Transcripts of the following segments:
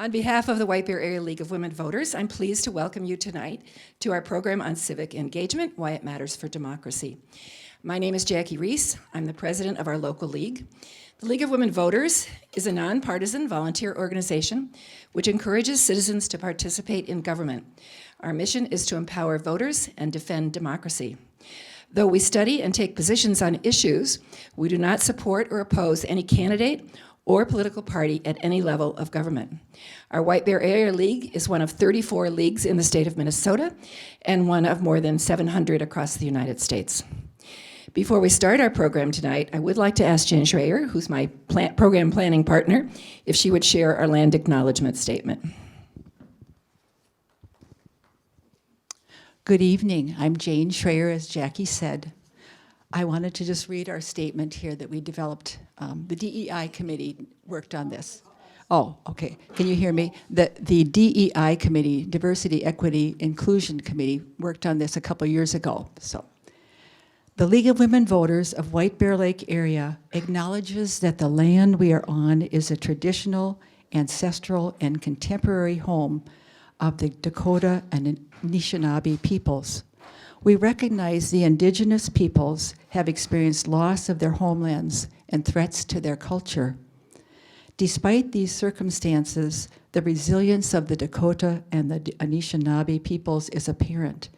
On behalf of the White Bear Area League of Women Voters, I'm pleased to welcome you tonight to our program on civic engagement, Why It Matters for Democracy. My name is Jackie Reese. I'm the president of our local league. The League of Women Voters is a nonpartisan volunteer organization which encourages citizens to participate in government. Our mission is to empower voters and defend democracy. Though we study and take positions on issues, we do not support or oppose any candidate or political party at any level of government. Our White Bear Area League is one of 34 leagues in the state of Minnesota and one of more than 700 across the United States. Before we start our program tonight, I would like to ask Jen Schreier, who's my program planning partner, if she would share our land acknowledgement statement. Good evening. I'm Jane Schreier, as Jackie said. I wanted to just read our statement here that we developed. The DEI committee worked on this. Oh, okay. Can you hear me? The DEI committee, Diversity, Equity, Inclusion Committee, worked on this a couple years ago. So, the League of Women Voters of White Bear Lake area acknowledges that the land we are on is a traditional, ancestral, and contemporary home of the Dakota and Anishinaabe peoples. We recognize the indigenous peoples have experienced loss of their homelands and threats to their culture. Despite these circumstances, the resilience of the Dakota and the Anishinaabe peoples is apparent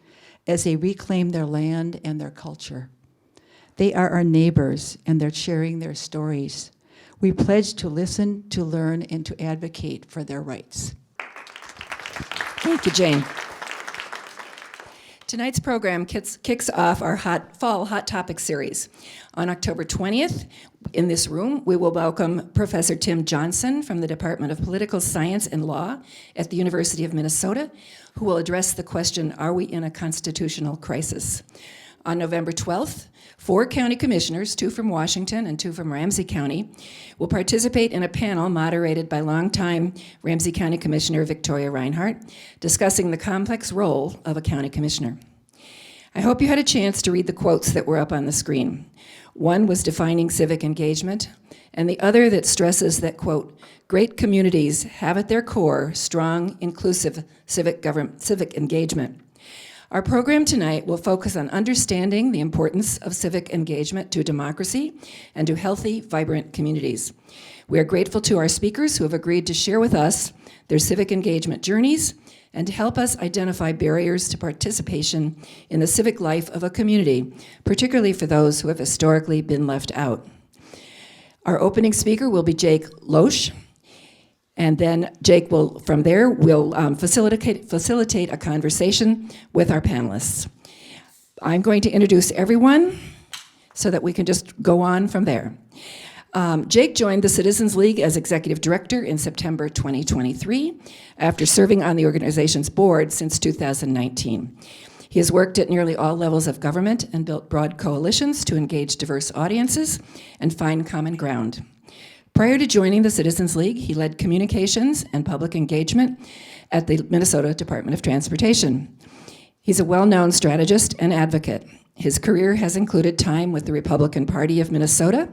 as they reclaim their land and their culture. They are our neighbors, and they're sharing their stories. We pledge to listen, to learn, and to advocate for their rights. Thank you, Jane. Tonight's program kicks off our fall Hot Topic series. On October 20th, in this room, we will welcome Professor Tim Johnson from the Department of Political Science and Law at the University of Minnesota, who will address the question, are we in a constitutional crisis? On November 12th, 4 county commissioners, 2 from Washington and 2 from Ramsey County, will participate in a panel moderated by longtime Ramsey County Commissioner Victoria Reinhardt, discussing the complex role of a county commissioner. I hope you had a chance to read the quotes that were up on the screen. One was defining civic engagement, and the other that stresses that, quote, great communities have at their core strong, inclusive civic engagement. Our program tonight will focus on understanding the importance of civic engagement to democracy and to healthy, vibrant communities. We are grateful to our speakers who have agreed to share with us their civic engagement journeys and to help us identify barriers to participation in the civic life of a community, particularly for those who have historically been left out. Our opening speaker will be Jake Loesch. And then Jake will, from there, will facilitate a conversation with our panelists. I'm going to introduce everyone so that we can just go on from there. Jake joined the Citizens League as executive director in September 2023 after serving on the organization's board since 2019. He has worked at nearly all levels of government and built broad coalitions to engage diverse audiences and find common ground. Prior to joining the Citizens League, he led communications and public engagement at the Minnesota Department of Transportation. He's a well-known strategist and advocate. His career has included time with the Republican Party of Minnesota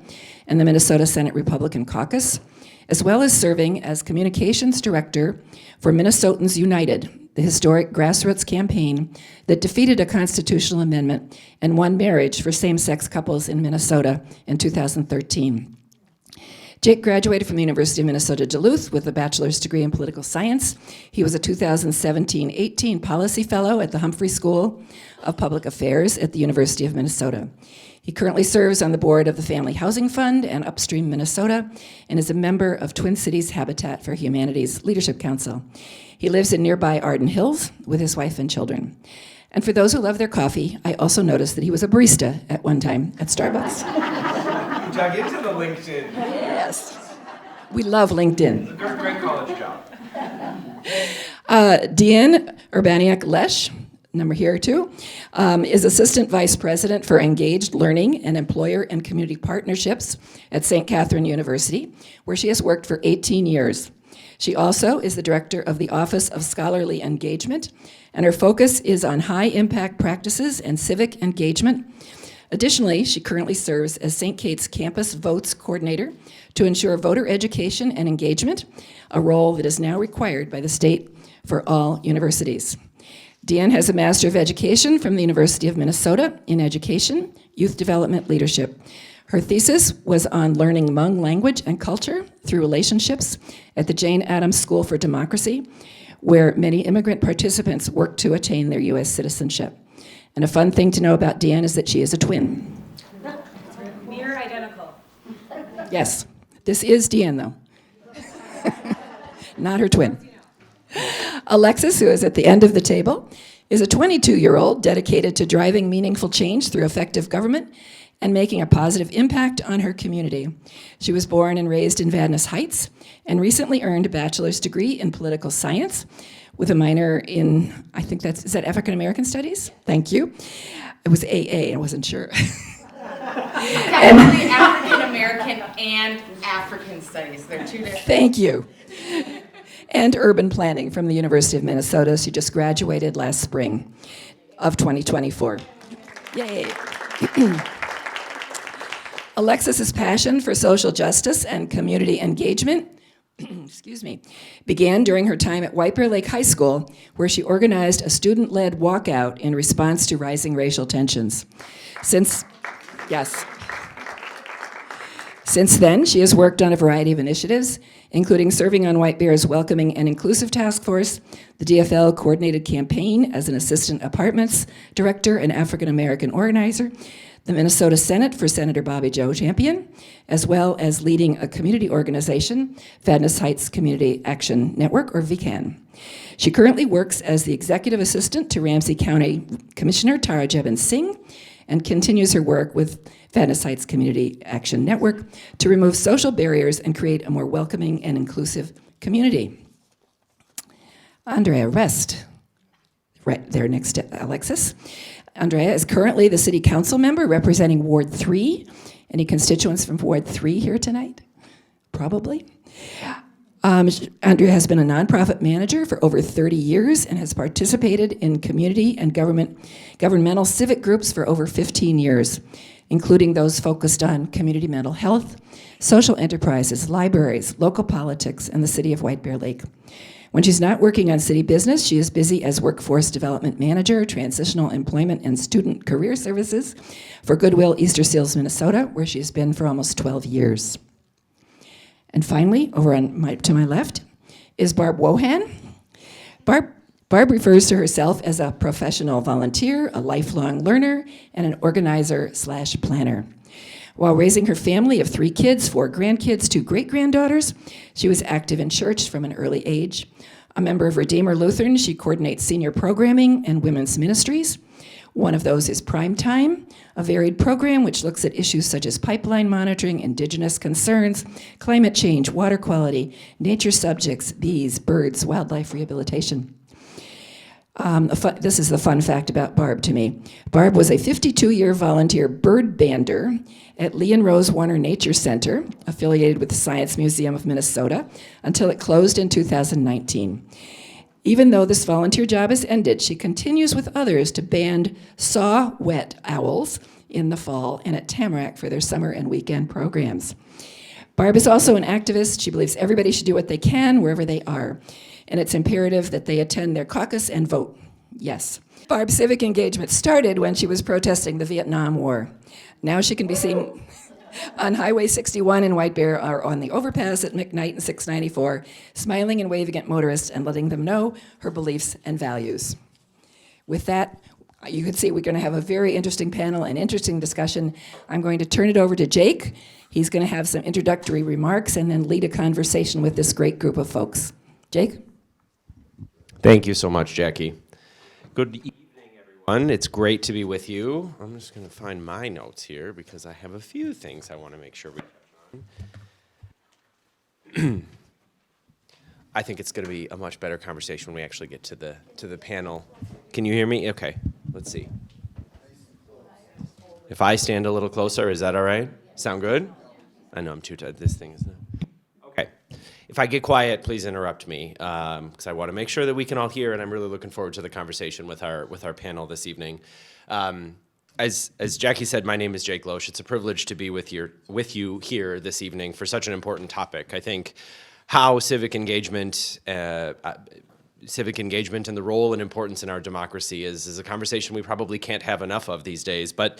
and the Minnesota Senate Republican Caucus, as well as serving as communications director for Minnesotans United, the historic grassroots campaign that defeated a constitutional amendment and won marriage for same-sex couples in Minnesota in 2013. Jake graduated from the University of Minnesota Duluth with a bachelor's degree in political science. He was a 2017-18 policy fellow at the Humphrey School of Public Affairs at the University of Minnesota. He currently serves on the board of the Family Housing Fund and Upstream Minnesota and is a member of Twin Cities Habitat for Humanity's Leadership Council. He lives in nearby Arden Hills with his wife and children. And for those who love their coffee, I also noticed that he was a barista at one time at Starbucks. Dug into the LinkedIn. Yes. We love LinkedIn. Great college job. Deanne Urbaniak-Loesch, number here too, is Assistant Vice President for Engaged Learning and Employer and Community Partnerships at St. Catherine University, where she has worked for 18 years. She also is the director of the Office of Scholarly Engagement, and her focus is on high-impact practices and civic engagement Additionally, she currently serves as St. Kate's Campus Votes Coordinator to ensure voter education and engagement, a role that is now required by the state for all universities. Deanne has a Master of Education from the University of Minnesota in Education, Youth Development Leadership. Her thesis was on learning Hmong language and culture through relationships at the Jane Addams School for Democracy, where many immigrant participants work to attain their U.S. citizenship. And a fun thing to know about Deanne is that she is a twin. Near identical. Yes, this is Deanne, though. Not her twin. Alexis, who is at the end of the table, is a 22-year-old dedicated to driving meaningful change through effective government and making a positive impact on her community. She was born and raised in Vadnais Heights and recently earned a bachelor's degree in political science with a minor in, is that African American Studies? Thank you. It was AA, I wasn't sure. Definitely African American and African studies. They're two different. Thank you. And urban planning from the University of Minnesota. She just graduated last spring of 2024. Yay. Alexis's passion for social justice and community engagement began during her time at White Bear Lake High School, where she organized a student-led walkout in response to rising racial tensions. Since then, she has worked on a variety of initiatives, including serving on White Bear's Welcoming and Inclusive Task Force, the DFL Coordinated Campaign as an Assistant Apartments Director and African American organizer, the Minnesota Senate for Senator Bobby Joe Champion, as well as leading a community organization, Vadnais Heights Community Action Network, or VCAN. She currently works as the executive assistant to Ramsey County Commissioner Tara Jebin Singh and continues her work with Vadnais Heights Community Action Network to remove social barriers and create a more welcoming and inclusive community. Andrea Rest, right there next to Alexis. Andrea is currently the city council member representing Ward 3. Any constituents from Ward 3 here tonight? Probably. Andrea has been a nonprofit manager for over 30 years and has participated in community and governmental civic groups for over 15 years, including those focused on community mental health, social enterprises, libraries, local politics, and the city of White Bear Lake. When she's not working on city business, she is busy as workforce development manager, transitional employment and student career services for Goodwill Easter Seals, Minnesota, where she's been for almost 12 years. And finally, over to my left, is Barb Wohan. Barb refers to herself as a professional volunteer, a lifelong learner, and an organizer/planner. While raising her family of 3 kids, 4 grandkids, 2 great-granddaughters, she was active in church from an early age. A member of Redeemer Lutheran, she coordinates senior programming and women's ministries. One of those is Prime Time, a varied program which looks at issues such as pipeline monitoring, indigenous concerns, climate change, water quality, nature subjects, bees, birds, wildlife rehabilitation. This is the fun fact about Barb to me. Barb was a 52-year volunteer bird bander at Lee and Rose Warner Nature Center, affiliated with the Science Museum of Minnesota, until it closed in 2019. Even though this volunteer job has ended, she continues with others to band saw-whet owls in the fall and at Tamarack for their summer and weekend programs. Barb is also an activist. She believes everybody should do what they can wherever they are, and it's imperative that they attend their caucus and vote. Yes. Barb's civic engagement started when she was protesting the Vietnam War. Now she can be seen on Highway 61 in White Bear or on the overpass at McKnight and 694, smiling and waving at motorists and letting them know her beliefs and values. With that, you can see we're going to have a very interesting panel and interesting discussion. I'm going to turn it over to Jake. He's going to have some introductory remarks and then lead a conversation with this great group of folks. Jake? Thank you so much, Jackie. Good evening, everyone. It's great to be with you. I'm just going to find my notes here because I have a few things I want to make sure we touch on. I think it's going to be a much better conversation when we actually get to the panel. Can you hear me? Okay, let's see. If I stand a little closer, is that all right? Sound good? I know I'm too tight. This thing is... Okay. If I get quiet, please interrupt me, because I want to make sure that we can all hear, and I'm really looking forward to the conversation with our panel this evening. As Jackie said, my name is Jake Loesch. It's a privilege to be with you here this evening for such an important topic. I think how civic engagement and the role and importance in our democracy is a conversation we probably can't have enough of these days. But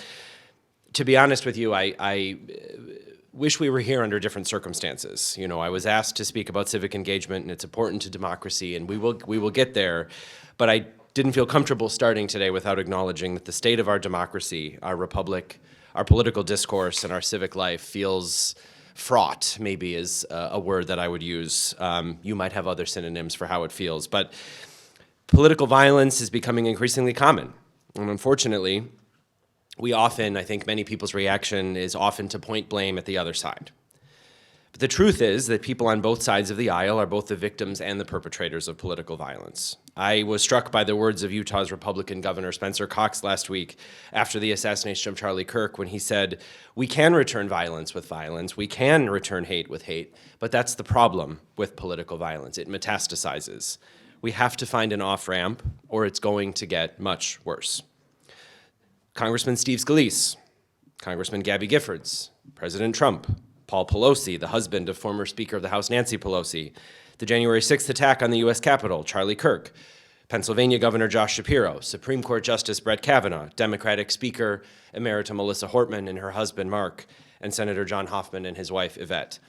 to be honest with you, I wish we were here under different circumstances. You know, I was asked to speak about civic engagement, and it's important to democracy, and we will get there. But I didn't feel comfortable starting today without acknowledging that the state of our democracy, our republic, our political discourse, and our civic life feels fraught, maybe is a word that I would use. You might have other synonyms for how it feels, but political violence is becoming increasingly common. And unfortunately, I think many people's reaction is often to point blame at the other side. But the truth is that people on both sides of the aisle are both the victims and the perpetrators of political violence. I was struck by the words of Utah's Republican Governor Spencer Cox last week after the assassination of Charlie Kirk when he said, "We can return violence with violence, we can return hate with hate, but that's the problem with political violence. It metastasizes. We have to find an off-ramp or it's going to get much worse." Congressman Steve Scalise, Congressman Gabby Giffords, President Trump, Paul Pelosi, the husband of former Speaker of the House Nancy Pelosi, the January 6th attack on the U.S. Capitol, Charlie Kirk, Pennsylvania Governor Josh Shapiro, Supreme Court Justice Brett Kavanaugh, Democratic Speaker Emerita Melissa Hortman and her husband Mark, and Senator John Hoffman and his wife Yvette.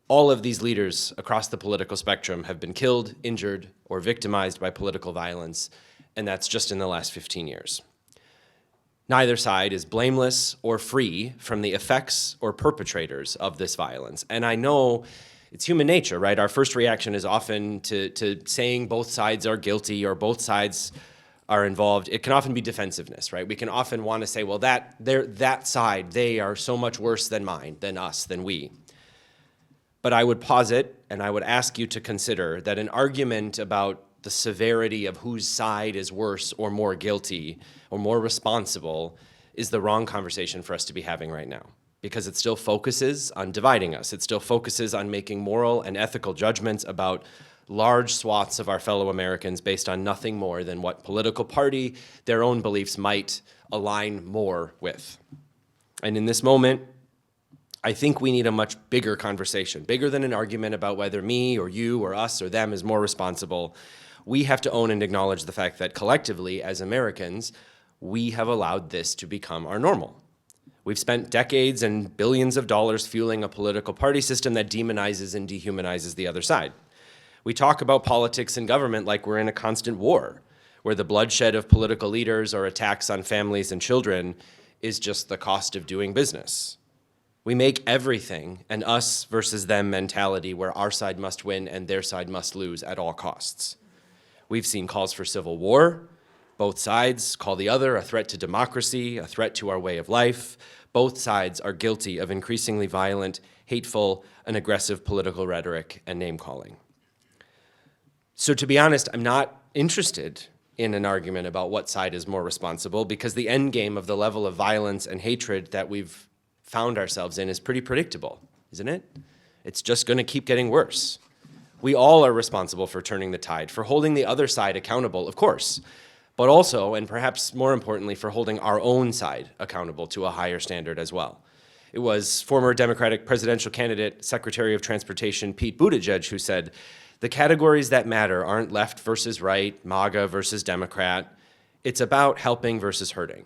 All of these leaders across the political spectrum have been killed, injured, or victimized by political violence, and that's just in the last 15 years. Neither side is blameless or free from the effects or perpetrators of this violence. And I know it's human nature, right? Our first reaction is often to saying both sides are guilty or both sides are involved. It can often be defensiveness, right? We can often want to say, well, that side, they are so much worse than mine, than us, than we. But I would posit, and I would ask you to consider that an argument about the severity of whose side is worse or more guilty or more responsible is the wrong conversation for us to be having right now, because it still focuses on dividing us. It still focuses on making moral and ethical judgments about large swaths of our fellow Americans based on nothing more than what political party their own beliefs might align more with. And in this moment, I think we need a much bigger conversation, bigger than an argument about whether me or you or us or them is more responsible. We have to own and acknowledge the fact that collectively, as Americans, we have allowed this to become our normal. We've spent decades and billions of dollars fueling a political party system that demonizes and dehumanizes the other side. We talk about politics and government like we're in a constant war, where the bloodshed of political leaders or attacks on families and children is just the cost of doing business. We make everything an us versus them mentality where our side must win and their side must lose at all costs. We've seen calls for civil war. Both sides call the other a threat to democracy, a threat to our way of life. Both sides are guilty of increasingly violent, hateful, and aggressive political rhetoric and name-calling. So to be honest, I'm not interested in an argument about what side is more responsible, because the end game of the level of violence and hatred that we've found ourselves in is pretty predictable, isn't it? It's just going to keep getting worse. We all are responsible for turning the tide, for holding the other side accountable, of course, but also, and perhaps more importantly, for holding our own side accountable to a higher standard as well. It was former Democratic presidential candidate, Secretary of Transportation Pete Buttigieg, who said, "The categories that matter aren't left versus right, MAGA versus Democrat. It's about helping versus hurting.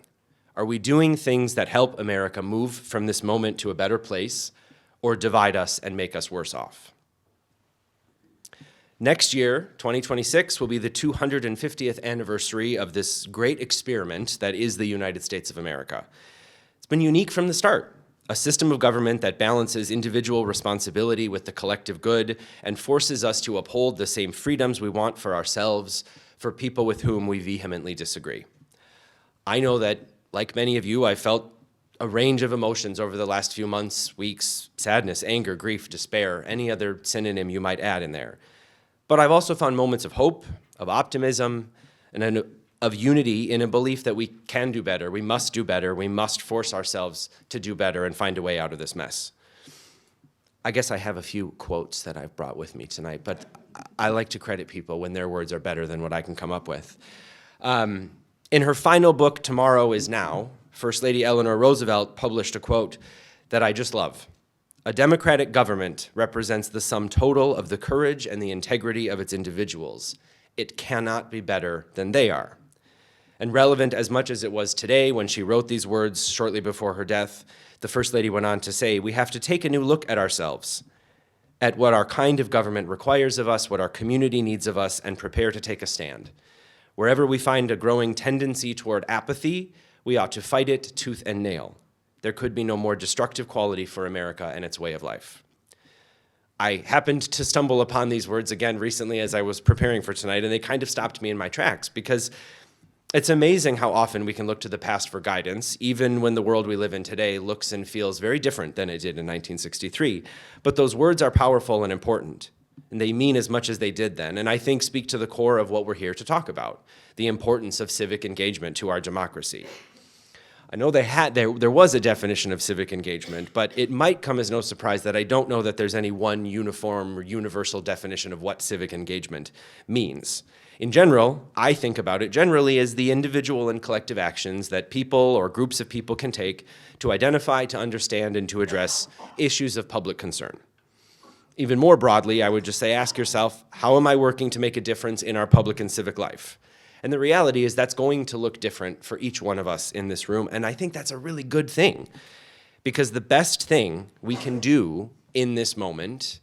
Are we doing things that help America move from this moment to a better place, or divide us and make us worse off?" Next year, 2026, will be the 250th anniversary of this great experiment that is the United States of America. It's been unique from the start, a system of government that balances individual responsibility with the collective good and forces us to uphold the same freedoms we want for ourselves, for people with whom we vehemently disagree. I know that, like many of you, I felt a range of emotions over the last few months, weeks: sadness, anger, grief, despair, any other synonym you might add in there. But I've also found moments of hope, of optimism, and of unity in a belief that we can do better, we must do better, we must force ourselves to do better and find a way out of this mess. I guess I have a few quotes that I've brought with me tonight, but I like to credit people when their words are better than what I can come up with. In her final book, Tomorrow is Now, First Lady Eleanor Roosevelt published a quote that I just love. "A democratic government represents the sum total of the courage and the integrity of its individuals. It cannot be better than they are." And relevant as much as it was today when she wrote these words shortly before her death, the First Lady went on to say, "We have to take a new look at ourselves, at what our kind of government requires of us, what our community needs of us, and prepare to take a stand. Wherever we find a growing tendency toward apathy, we ought to fight it tooth and nail. There could be no more destructive quality for America and its way of life." I happened to stumble upon these words again recently as I was preparing for tonight, and they kind of stopped me in my tracks, because it's amazing how often we can look to the past for guidance, even when the world we live in today looks and feels very different than it did in 1963. But those words are powerful and important, and they mean as much as they did then, and I think speak to the core of what we're here to talk about, the importance of civic engagement to our democracy. I know there was a definition of civic engagement, but it might come as no surprise that I don't know that there's any one uniform or universal definition of what civic engagement means. In general, I think about it generally as the individual and collective actions that people or groups of people can take to identify, to understand, and to address issues of public concern. Even more broadly, I would just say, ask yourself, how am I working to make a difference in our public and civic life? And the reality is that's going to look different for each one of us in this room, and I think that's a really good thing, because the best thing we can do in this moment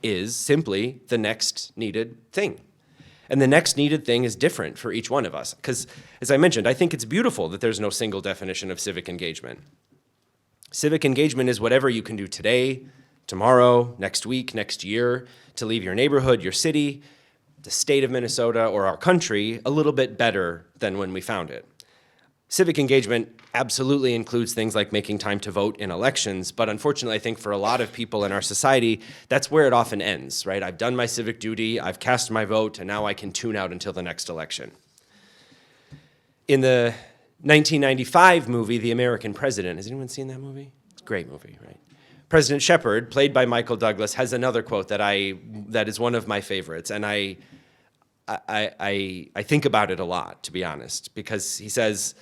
is simply the next needed thing. And the next needed thing is different for each one of us. Because, as I mentioned, I think it's beautiful that there's no single definition of civic engagement. Civic engagement is whatever you can do today, tomorrow, next week, next year, to leave your neighborhood, your city, the state of Minnesota, or our country a little bit better than when we found it. Civic engagement absolutely includes things like making time to vote in elections, but unfortunately, I think for a lot of people in our society, that's where it often ends, right? I've done my civic duty, I've cast my vote, and now I can tune out until the next election. In the 1995 movie, The American President, has anyone seen that movie? It's a great movie, right? President Shepard, played by Michael Douglas, has another quote that is one of my favorites, and I think about it a lot, to be honest, because he says,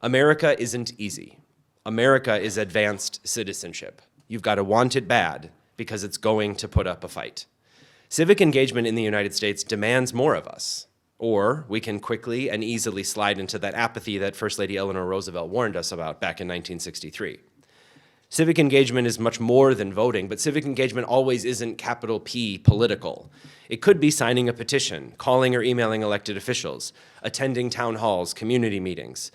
"America isn't easy. America is advanced citizenship. You've got to want it bad because it's going to put up a fight." Civic engagement in the United States demands more of us, or we can quickly and easily slide into that apathy that First Lady Eleanor Roosevelt warned us about back in 1963. Civic engagement is much more than voting, but civic engagement always isn't capital P political. It could be signing a petition, calling or emailing elected officials, attending town halls, community meetings.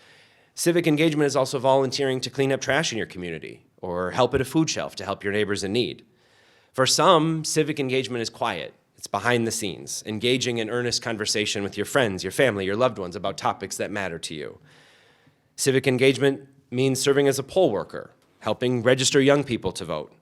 Civic engagement is also volunteering to clean up trash in your community or help at a food shelf to help your neighbors in need. For some, civic engagement is quiet. It's behind the scenes, engaging in earnest conversation with your friends, your family, your loved ones about topics that matter to you. Civic engagement means serving as a poll worker, helping register young people to vote.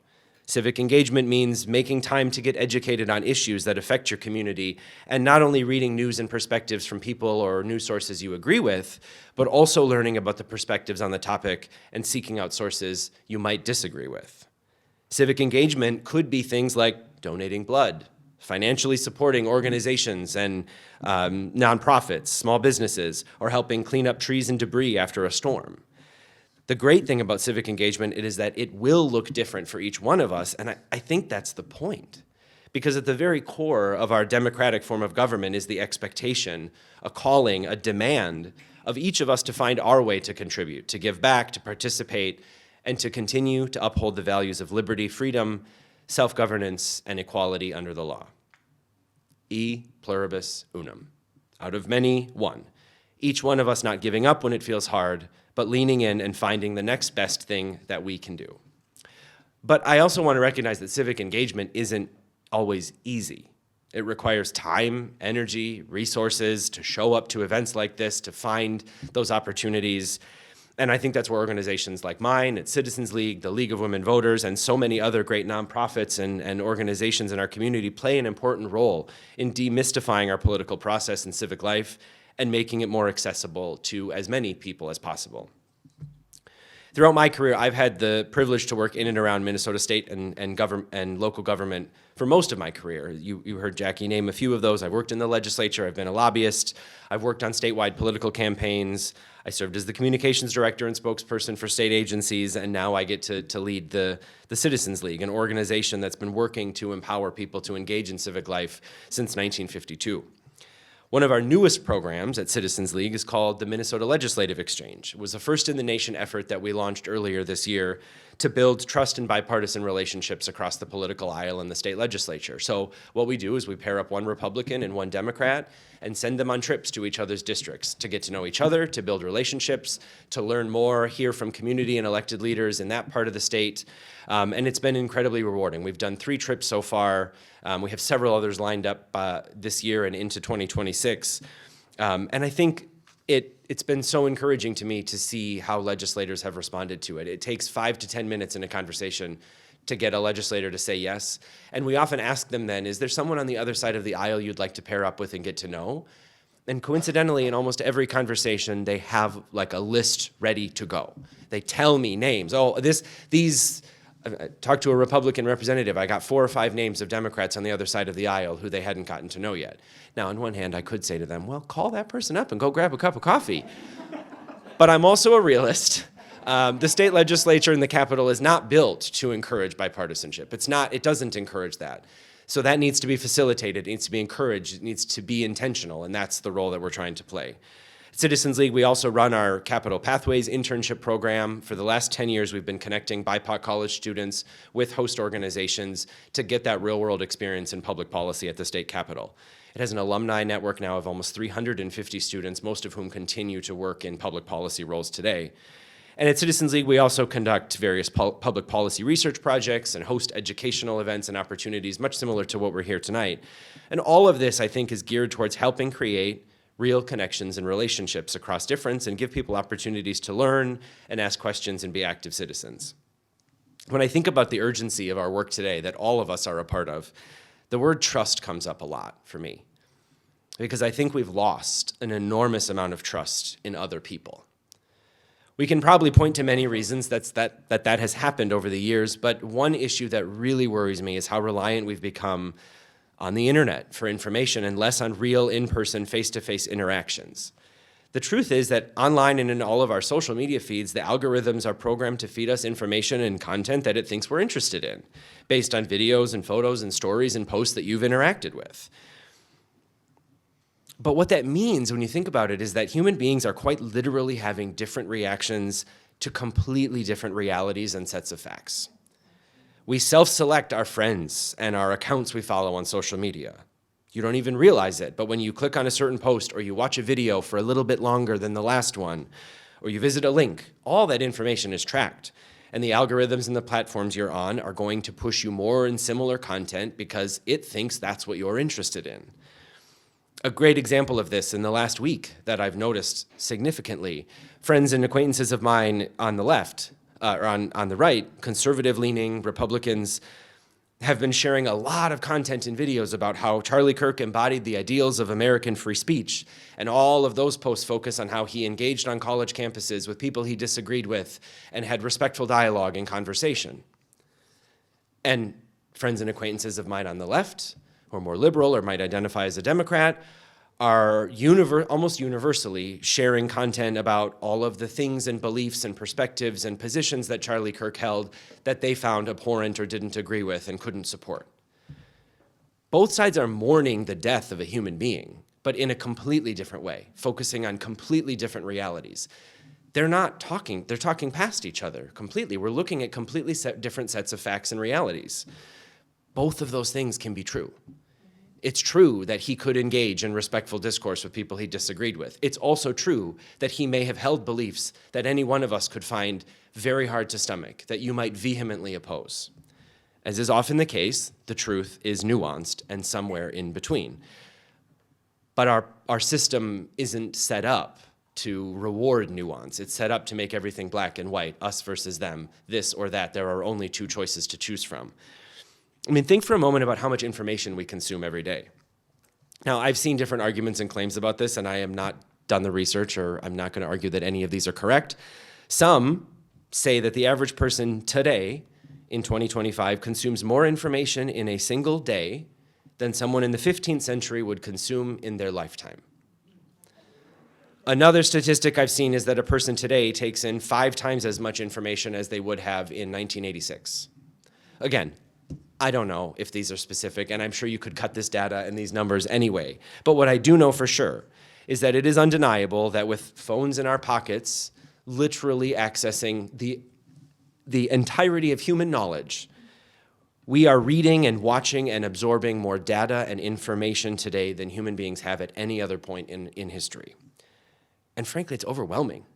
Civic engagement means making time to get educated on issues that affect your community, and not only reading news and perspectives from people or news sources you agree with, but also learning about the perspectives on the topic and seeking out sources you might disagree with. Civic engagement could be things like donating blood, financially supporting organizations and nonprofits, small businesses, or helping clean up trees and debris after a storm. The great thing about civic engagement is that it will look different for each one of us, and I think that's the point. Because at the very core of our democratic form of government is the expectation, a calling, a demand of each of us to find our way to contribute, to give back, to participate, and to continue to uphold the values of liberty, freedom, self-governance, and equality under the law. E pluribus unum. Out of many, one. Each one of us not giving up when it feels hard, but leaning in and finding the next best thing that we can do. But I also want to recognize that civic engagement isn't always easy. It requires time, energy, resources to show up to events like this, to find those opportunities. And I think that's where organizations like mine, at Citizens League, the League of Women Voters, and so many other great nonprofits and organizations in our community play an important role in demystifying our political process and civic life and making it more accessible to as many people as possible. Throughout my career, I've had the privilege to work in and around Minnesota state and local government for most of my career. You heard Jackie name a few of those. I've worked in the legislature. I've been a lobbyist. I've worked on statewide political campaigns. I served as the communications director and spokesperson for state agencies, and now I get to lead the Citizens League, an organization that's been working to empower people to engage in civic life since 1952. One of our newest programs at Citizens League is called the Minnesota Legislative Exchange. It was a first-in-the-nation effort that we launched earlier this year to build trust and bipartisan relationships across the political aisle in the state legislature. So what we do is we pair up one Republican and one Democrat and send them on trips to each other's districts to get to know each other, to build relationships, to learn more, hear from community and elected leaders in that part of the state. And it's been incredibly rewarding. We've done 3 trips so far. We have several others lined up this year and into 2026. And I think it's been so encouraging to me to see how legislators have responded to it. It takes 5 to 10 minutes in a conversation to get a legislator to say yes. And we often ask them then, is there someone on the other side of the aisle you'd like to pair up with and get to know? And coincidentally, in almost every conversation, they have like a list ready to go. They tell me names. Oh, these. I talked to a Republican representative. I got 4 or 5 names of Democrats on the other side of the aisle who they hadn't gotten to know yet. Now, on one hand, I could say to them, well, call that person up and go grab a cup of coffee. But I'm also a realist. The state legislature in the Capitol is not built to encourage bipartisanship. It doesn't encourage that. So that needs to be facilitated, it needs to be encouraged, it needs to be intentional, and that's the role that we're trying to play. At Citizens League, we also run our Capital Pathways internship program. For the last 10 years, we've been connecting BIPOC college students with host organizations to get that real-world experience in public policy at the state capitol. It has an alumni network now of almost 350 students, most of whom continue to work in public policy roles today. And at Citizens League, we also conduct various public policy research projects and host educational events and opportunities, much similar to what we're here tonight. And all of this, I think, is geared towards helping create real connections and relationships across difference and give people opportunities to learn and ask questions and be active citizens. When I think about the urgency of our work today that all of us are a part of, the word trust comes up a lot for me, because I think we've lost an enormous amount of trust in other people. We can probably point to many reasons that has happened over the years, but one issue that really worries me is how reliant we've become on the internet for information and less on real in-person, face-to-face interactions. The truth is that online and in all of our social media feeds, the algorithms are programmed to feed us information and content that it thinks we're interested in, based on videos and photos and stories and posts that you've interacted with. But what that means when you think about it is that human beings are quite literally having different reactions to completely different realities and sets of facts. We self-select our friends and our accounts we follow on social media. You don't even realize it, but when you click on a certain post or you watch a video for a little bit longer than the last one, or you visit a link, all that information is tracked. And the algorithms and the platforms you're on are going to push you more and similar content because it thinks that's what you're interested in. A great example of this in the last week that I've noticed significantly, friends and acquaintances of mine on the left, or on the right, conservative-leaning Republicans, have been sharing a lot of content and videos about how Charlie Kirk embodied the ideals of American free speech, and all of those posts focus on how he engaged on college campuses with people he disagreed with and had respectful dialogue and conversation. And friends and acquaintances of mine on the left, who are more liberal or might identify as a Democrat, are almost universally sharing content about all of the things and beliefs and perspectives and positions that Charlie Kirk held that they found abhorrent or didn't agree with and couldn't support. Both sides are mourning the death of a human being, but in a completely different way, focusing on completely different realities. They're not talking, they're talking past each other completely. We're looking at completely different sets of facts and realities. Both of those things can be true. It's true that he could engage in respectful discourse with people he disagreed with. It's also true that he may have held beliefs that any one of us could find very hard to stomach, that you might vehemently oppose. As is often the case, the truth is nuanced and somewhere in between. But our system isn't set up to reward nuance. It's set up to make everything black and white, us versus them, this or that. There are only 2 choices to choose from. I mean, think for a moment about how much information we consume every day. Now, I've seen different arguments and claims about this, and I am not done the research, or I'm not going to argue that any of these are correct. Some say that the average person today in 2025 consumes more information in a single day than someone in the 15th century would consume in their lifetime. Another statistic I've seen is that a person today takes in 5 times as much information as they would have in 1986. Again, I don't know if these are specific, and I'm sure you could cut this data and these numbers anyway. But what I do know for sure is that it is undeniable that with phones in our pockets, literally accessing the entirety of human knowledge, we are reading and watching and absorbing more data and information today than human beings have at any other point in history. And frankly, it's overwhelming.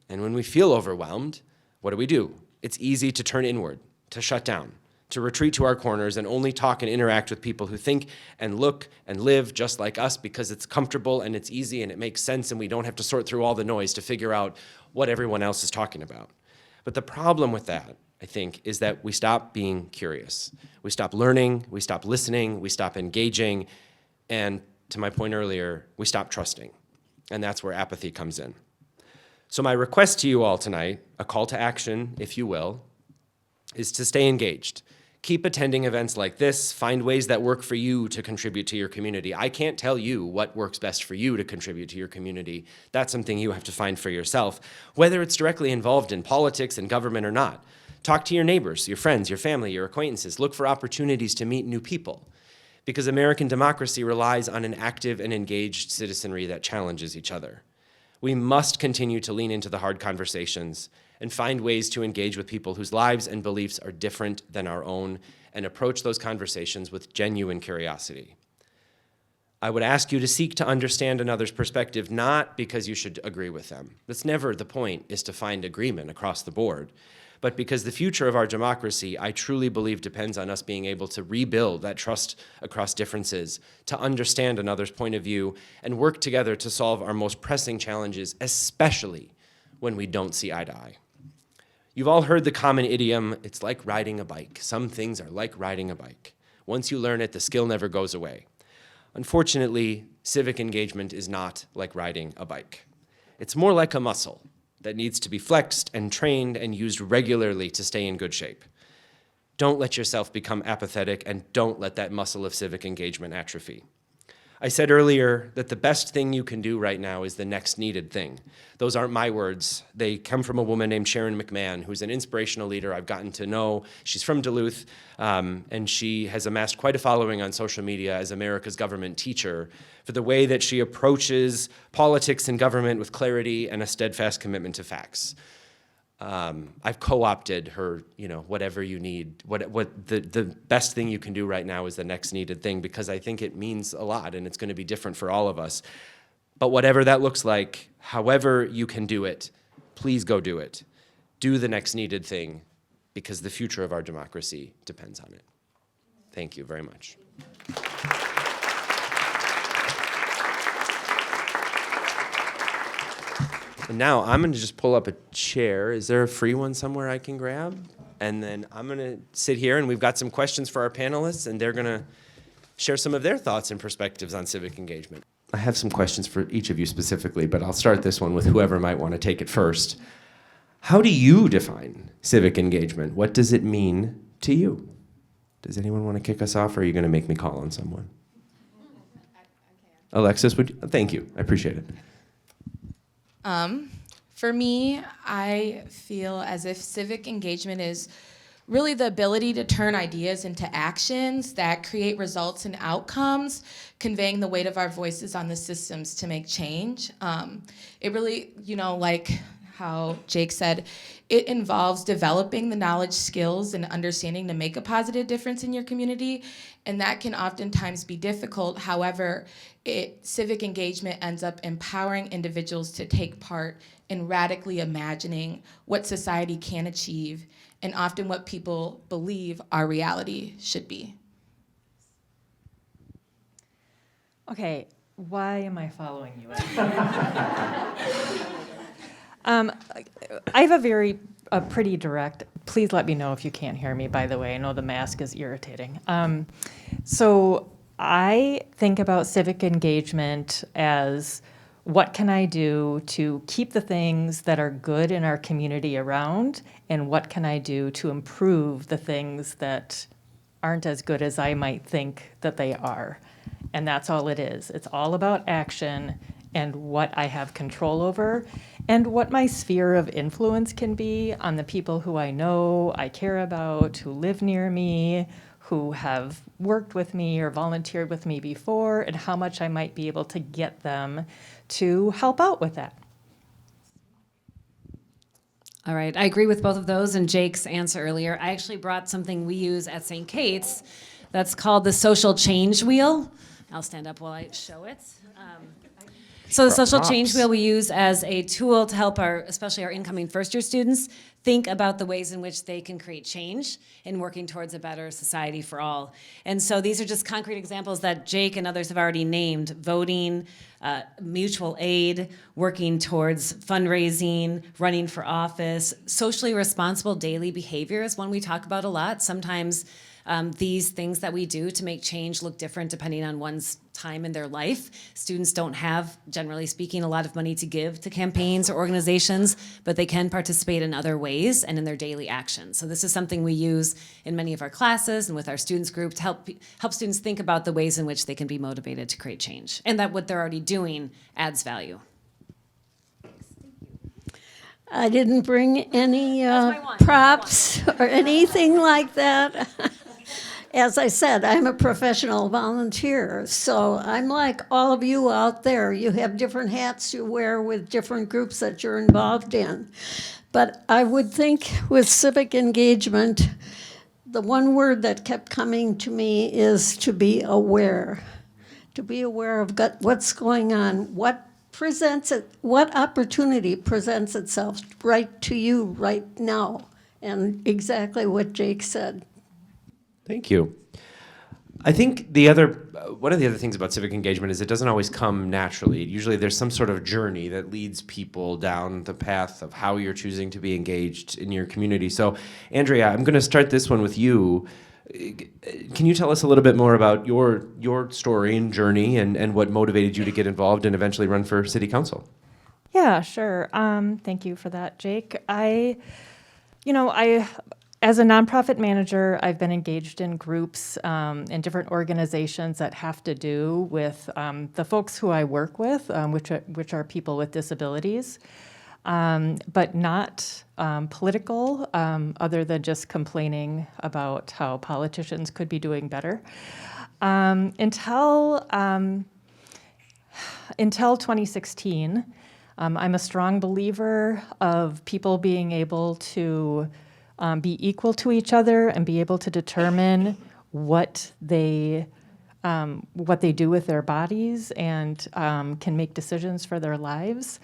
And when we feel overwhelmed, what do? It's easy to turn inward, to shut down, to retreat to our corners and only talk and interact with people who think and look and live just like us because it's comfortable and it's easy and it makes sense and we don't have to sort through all the noise to figure out what everyone else is talking about. But the problem with that, I think, is that we stop being curious. We stop learning, we stop listening, we stop engaging, and to my point earlier, we stop trusting. And that's where apathy comes in. So my request to you all tonight, a call to action, if you will, is to stay engaged. Keep attending events like this. Find ways that work for you to contribute to your community. I can't tell you what works best for you to contribute to your community. That's something you have to find for yourself, whether it's directly involved in politics and government or not. Talk to your neighbors, your friends, your family, your acquaintances. Look for opportunities to meet new people, because American democracy relies on an active and engaged citizenry that challenges each other. We must continue to lean into the hard conversations and find ways to engage with people whose lives and beliefs are different than our own and approach those conversations with genuine curiosity. I would ask you to seek to understand another's perspective, not because you should agree with them. That's never the point, is to find agreement across the board. But because the future of our democracy, I truly believe, depends on us being able to rebuild that trust across differences, to understand another's point of view, and work together to solve our most pressing challenges, especially when we don't see eye to eye. You've all heard the common idiom, it's like riding a bike. Some things are like riding a bike. Once you learn it, the skill never goes away. Unfortunately, civic engagement is not like riding a bike. It's more like a muscle that needs to be flexed and trained and used regularly to stay in good shape. Don't let yourself become apathetic, and don't let that muscle of civic engagement atrophy. I said earlier that the best thing you can do right now is the next needed thing. Those aren't my words. They come from a woman named Sharon McMahon, who's an inspirational leader I've gotten to know. She's from Duluth, and she has amassed quite a following on social media as America's government teacher for the way that she approaches politics and government with clarity and a steadfast commitment to facts. I've co-opted her, whatever you need. The best thing you can do right now is the next needed thing, because I think it means a lot and it's going to be different for all of us. But whatever that looks like, however you can do it, please go do it. Do the next needed thing, because the future of our democracy depends on it. Thank you very much. And now I'm going to just pull up a chair. Is there a free one somewhere I can grab? And then I'm going to sit here, and we've got some questions for our panelists, and they're going to share some of their thoughts and perspectives on civic engagement. I have some questions for each of you specifically, but I'll start this one with whoever might want to take it first. How do you define civic engagement? What does it mean to you? Does anyone want to kick us off, or are you going to make me call on someone? Alexis, thank you. I appreciate it. For me, I feel as if civic engagement is really the ability to turn ideas into actions that create results and outcomes, conveying the weight of our voices on the systems to make change. It really, like how Jake said, it involves developing the knowledge, skills, and understanding to make a positive difference in your community, and that can oftentimes be difficult. However, civic engagement ends up empowering individuals to take part in radically imagining what society can achieve, and often what people believe our reality should be. Okay, why am I following you? I have a pretty direct, please let me know if you can't hear me, by the way. I know the mask is irritating. So I think about civic engagement as what can I do to keep the things that are good in our community around, and what can I do to improve the things that aren't as good as I might think that they are. And that's all it is. It's all about action and what I have control over and what my sphere of influence can be on the people who I know, I care about, who live near me, who have worked with me or volunteered with me before, and how much I might be able to get them to help out with that. All right, I agree with both of those and Jake's answer earlier. I actually brought something we use at St. Kate's that's called the social change wheel. I'll stand up while I show it. So the social change wheel we use as a tool to help especially our incoming first-year students, think about the ways in which they can create change in working towards a better society for all. And so these are just concrete examples that Jake and others have already named: voting, mutual aid, working towards fundraising, running for office. Socially responsible daily behavior is one we talk about a lot. Sometimes these things that we do to make change look different depending on one's time in their life. Students don't have, generally speaking, a lot of money to give to campaigns or organizations, but they can participate in other ways and in their daily actions. So this is something we use in many of our classes and with our students group to help students think about the ways in which they can be motivated to create change, and that what they're already doing adds value. I didn't bring any my one. props or anything like that. As I said, I'm a professional volunteer, so I'm like all of you out there. You have different hats you wear with different groups that you're involved in. But I would think with civic engagement, the one word that kept coming to me is to be aware. To be aware of what's going on, what opportunity presents itself right to you right now, and exactly what Jake said. Thank you. I think one of the other things about civic engagement is it doesn't always come naturally. Usually there's some sort of journey that leads people down the path of how you're choosing to be engaged in your community. So, Andrea, I'm going to start this one with you. Can you tell us a little bit more about your story and journey and what motivated you to get involved and eventually run for city council? Yeah, sure. Thank you for that, Jake. As a nonprofit manager, I've been engaged in groups and different organizations that have to do with the folks who I work with, which are people with disabilities, but not political, other than just complaining about how politicians could be doing better. Until 2016, I'm a strong believer of people being able to be equal to each other and be able to determine what they do with their bodies and can make decisions for their lives,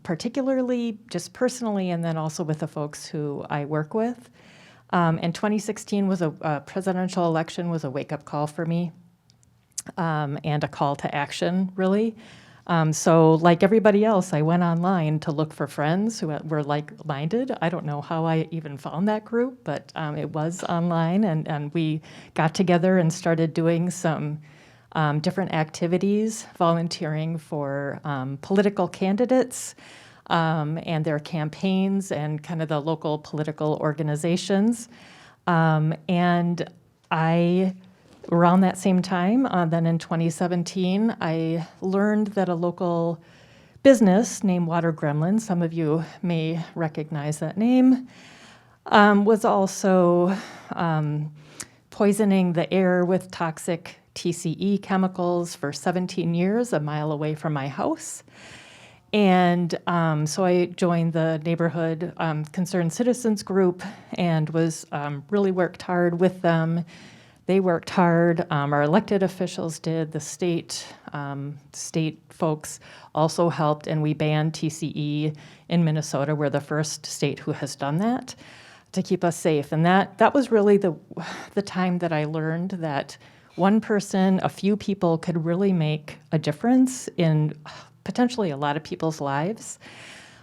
particularly just personally and then also with the folks who I work with. And 2016 was a presidential election was a wake-up call for me and a call to action, really. So like everybody else, I went online to look for friends who were like-minded. I don't know how I even found that group, but it was online, and we got together and started doing some different activities, volunteering for political candidates and their campaigns and kind of the local political organizations. And around that same time, then in 2017, I learned that a local business named Water Gremlin, some of you may recognize that name, was also poisoning the air with toxic TCE chemicals for 17 years, a mile away from my house. And so I joined the neighborhood concerned citizens group and was really worked hard with them. They worked hard. Our elected officials did. The state folks also helped, and we banned TCE in Minnesota. We're the first state who has done that to keep us safe. And that was really the time that I learned that one person, a few people, could really make a difference in potentially a lot of people's lives.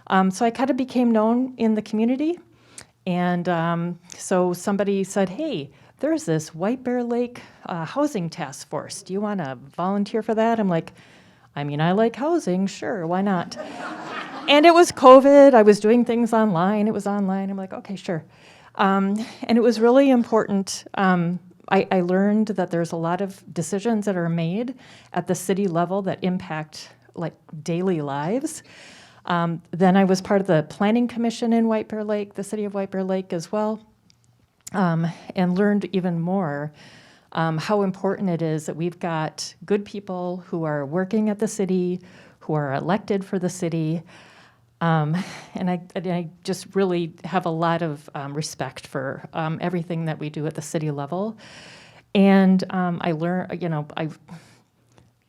So I kind of became known in the community, and so somebody said, "Hey, there's this White Bear Lake housing task force. Do you want to volunteer for that?" I'm like, I mean, I like housing, sure, why not? And it was COVID, I was doing things online, it was online, I'm like, okay, sure. And it was really important. I learned that there's a lot of decisions that are made at the city level that impact like daily lives. Then I was part of the Planning Commission in White Bear Lake, the city of White Bear Lake as well, and learned even more how important it is that we've got good people who are working at the city, who are elected for the city. And I just really have a lot of respect for everything that we do at the city level. And I learned, I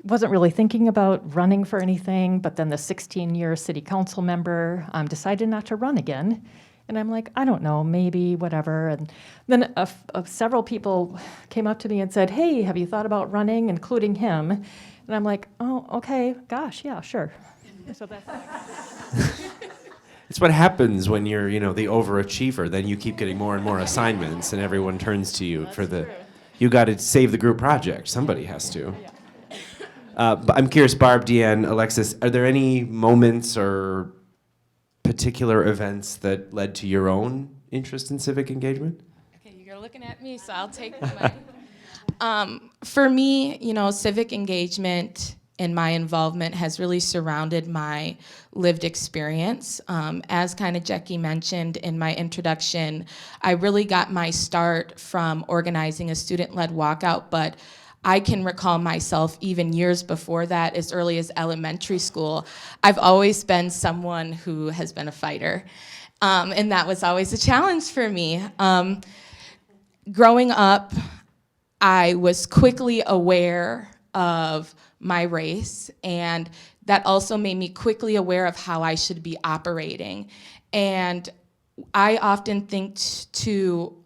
wasn't really thinking about running for anything, but then the 16-year city council member decided not to run again. And I'm like, I don't know, maybe, whatever. And then several people came up to me and said, hey, have you thought about running, including him? And I'm like, oh, okay, gosh, yeah, sure. So that's It's what happens when you're, the overachiever. Then you keep getting more and more assignments, and everyone turns to you for the. You got to save the group project. Somebody has to. But I'm curious, Barb, Deanne, Alexis, are there any moments or particular events that led to your own interest in civic engagement? Okay, you're looking at me, so I'll take the mic. For me, civic engagement and my involvement has really surrounded my lived experience. As kind of Jackie mentioned in my introduction, I really got my start from organizing a student-led walkout, but I can recall myself even years before that, as early as elementary school. I've always been someone who has been a fighter, and that was always a challenge for me. Growing up, I was quickly aware of my race, and that also made me quickly aware of how I should be operating. And I often think to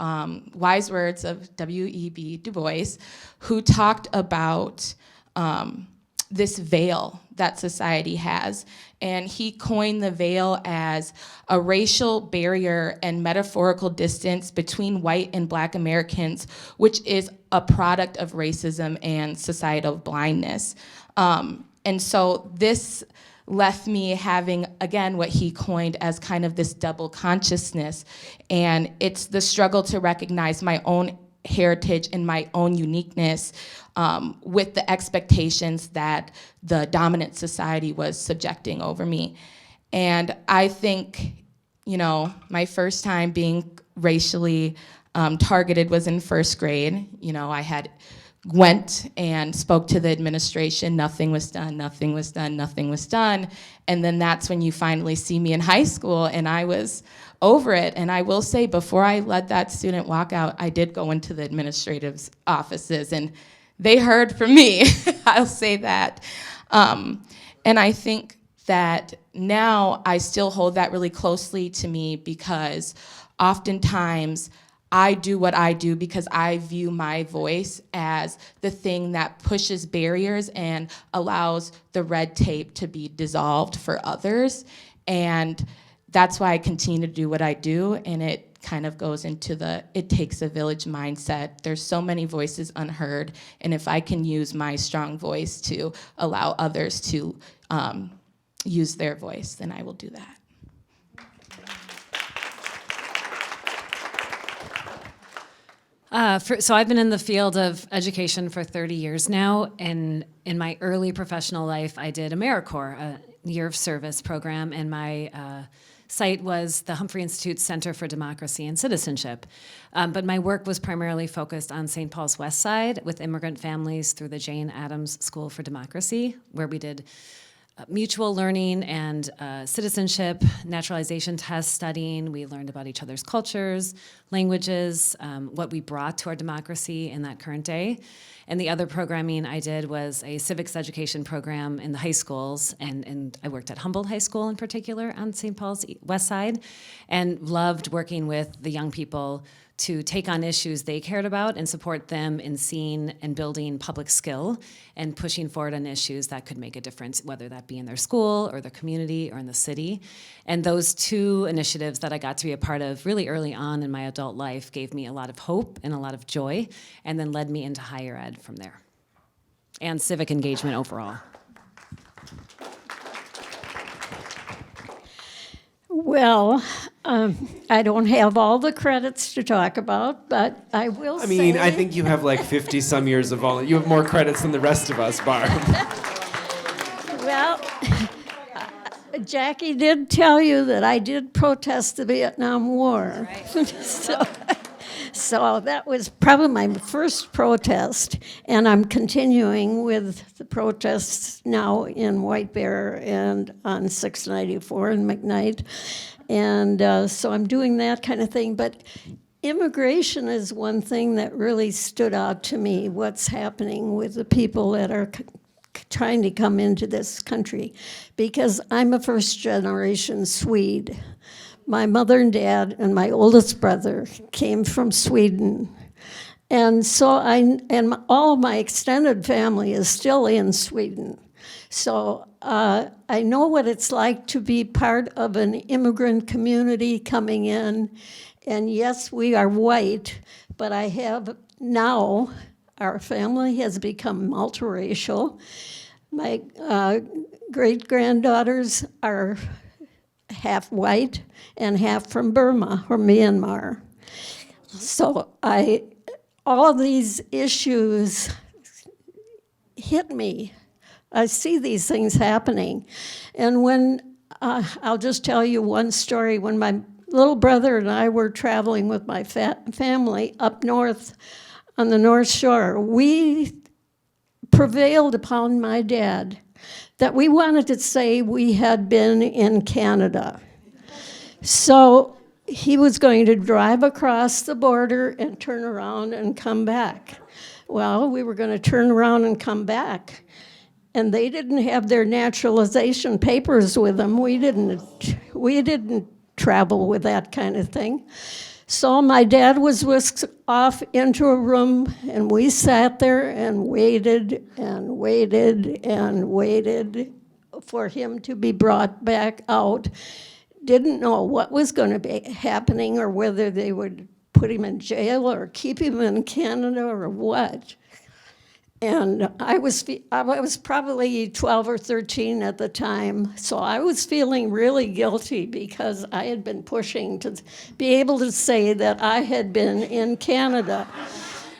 wise words of W.E.B. Du Bois, who talked about this veil that society has. And he coined the veil as a racial barrier and metaphorical distance between white and black Americans, which is a product of racism and societal blindness. And so this left me having, again, what he coined as kind of this double consciousness. And it's the struggle to recognize my own heritage and my own uniqueness with the expectations that the dominant society was subjecting over me. And I think, my first time being racially targeted was in first grade. I went and spoke to the administration, nothing was done, nothing was done, nothing was done. And then that's when you finally see me in high school, and I was over it. And I will say, before I let that student walk out, I did go into the administrative offices, and they heard from me. I'll say that. And I think that now I still hold that really closely to me, because oftentimes I do what I do because I view my voice as the thing that pushes barriers and allows the red tape to be dissolved for others. And that's why I continue to do what I do, and it kind of goes into it takes a village mindset. There's so many voices unheard, and if I can use my strong voice to allow others to use their voice, then I will do that. So I've been in the field of education for 30 years now, and in my early professional life, I did AmeriCorps, a year of service program, and my site was the Humphrey Institute Center for Democracy and Citizenship. But my work was primarily focused on St. Paul's West Side with immigrant families through the Jane Addams School for Democracy, where we did mutual learning and citizenship, naturalization test studying. We learned about each other's cultures, languages, what we brought to our democracy in that current day. And the other programming I did was a civics education program in the high schools, and I worked at Humboldt High School in particular on St. Paul's West Side, and loved working with the young people to take on issues they cared about and support them in seeing and building public skill and pushing forward on issues that could make a difference, whether that be in their school or their community or in the city. And those two initiatives that I got to be a part of really early on in my adult life gave me a lot of hope and a lot of joy, and then led me into higher ed from there, and civic engagement overall. Well, I don't have all the credits to talk about, but I will I mean, say... I think you have like 50 some years of volunteer. You have more credits than the rest of us, Barb. Well, Jackie did tell you that I did protest the Vietnam War. So that was probably my first protest, and I'm continuing with the protests now in White Bear and on 694 in McKnight. And so I'm doing that kind of thing. But immigration is one thing that really stood out to me, what's happening with the people that are trying to come into this country, because I'm a first-generation Swede. My mother and dad and my oldest brother came from Sweden. And so all of my extended family is still in Sweden. So I know what it's like to be part of an immigrant community coming in. And yes, we are white, but I have now, our family has become multiracial. My great-granddaughters are half white and half from Burma or Myanmar. So all of these issues hit me. I see these things happening. And when, I'll just tell you one story. When my little brother and I were traveling with my family up north on the North Shore, we prevailed upon my dad that we wanted to say we had been in Canada. So he was going to drive across the border and turn around and come back. Well, we were going to turn around and come back, and they didn't have their naturalization papers with them. We didn't travel with that kind of thing. So my dad was whisked off into a room, and we sat there and waited and waited and waited for him to be brought back out. Didn't know what was going to be happening or whether they would put him in jail or keep him in Canada or what. And I was probably 12 or 13 at the time, so I was feeling really guilty because I had been pushing to be able to say that I had been in Canada.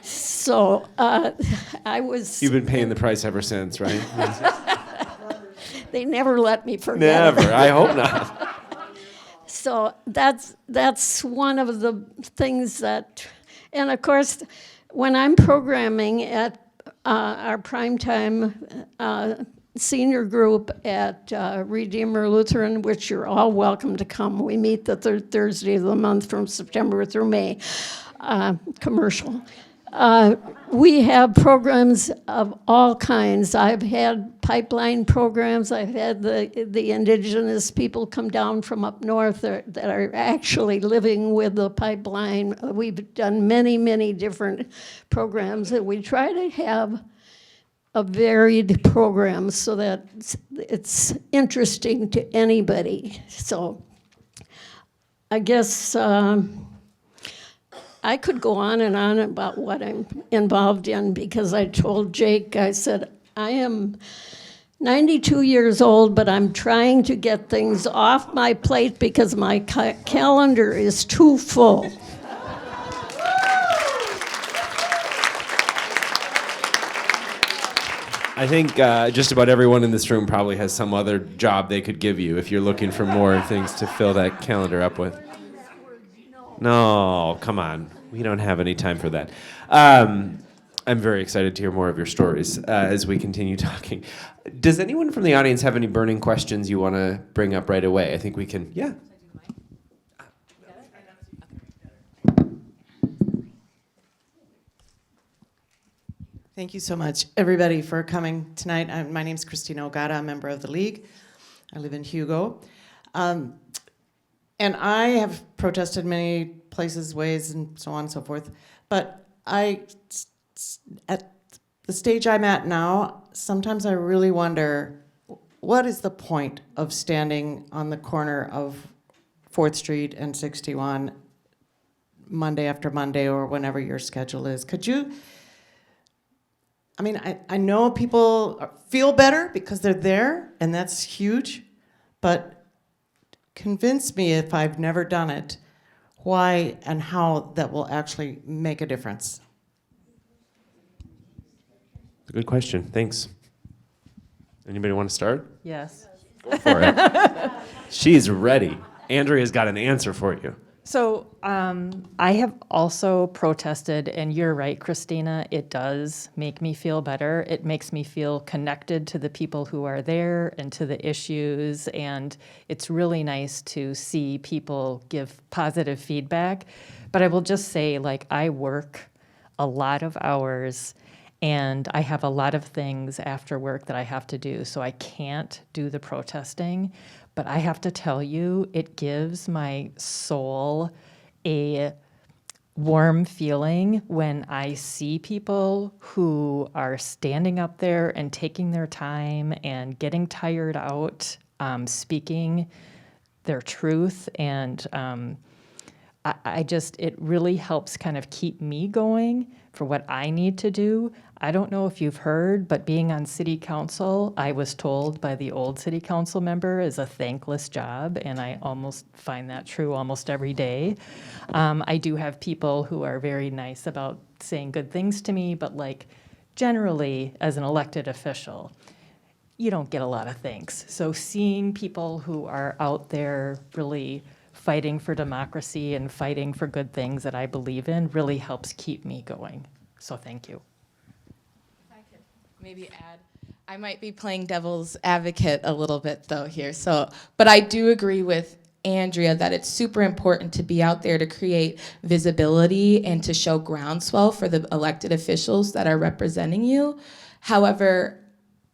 So I was... You've been paying the price ever since, right? They never let me forget. Never. I hope not. So that's one of the things that... And of course, when I'm programming at our primetime senior group at Redeemer Lutheran, which you're all welcome to come. We meet the third Thursday of the month from September through May, commercial. We have programs of all kinds. I've had pipeline programs. I've had the indigenous people come down from up north that are actually living with the pipeline. We've done many, many different programs, and we try to have a varied program so that it's interesting to anybody. So I guess I could go on and on about what I'm involved in, because I told Jake, I said, I am 92 years old, but I'm trying to get things off my plate because my calendar is too full. I think just about everyone in this room probably has some other job they could give you if you're looking for more things to fill that calendar up with. No, come on. We don't have any time for that. I'm very excited to hear more of your stories as we continue talking. Does anyone from the audience have any burning questions you want to bring up right away? I think we can, yeah. Thank you so much, everybody, for coming tonight. My name's Christina Ogata, a member of the League. I live in Hugo. And I have protested many places, ways, and so on and so forth. But at the stage I'm at now, sometimes I really wonder, what is the point of standing on the corner of 4th Street and 61 Monday after Monday or whenever your schedule is? Could you, I mean, I know people feel better because they're there, and that's huge, but convince me, if I've never done it, why and how that will actually make a difference. It's a good question. Thanks. Anybody want to start? Yes. Go for it. She's ready. Andrea's got an answer for you. So I have also protested, and you're right, Christina, it does make me feel better. It makes me feel connected to the people who are there and to the issues, and it's really nice to see people give positive feedback. But I will just say, like, I work a lot of hours, and I have a lot of things after work that I have to do, so I can't do the protesting. But I have to tell you, it gives my soul a warm feeling when I see people who are standing up there and taking their time and getting tired out, speaking their truth. And I just, it really helps kind of keep me going for what I need to do. I don't know if you've heard, but being on city council, I was told by the old city council member, is a thankless job, and I almost find that true almost every day. I do have people who are very nice about saying good things to me, but like generally, as an elected official, you don't get a lot of thanks. So seeing people who are out there really fighting for democracy and fighting for good things that I believe in really helps keep me going. So thank you. Maybe add, I might be playing devil's advocate a little bit though here. So, but I do agree with Andrea that it's super important to be out there to create visibility and to show groundswell for the elected officials that are representing you. However,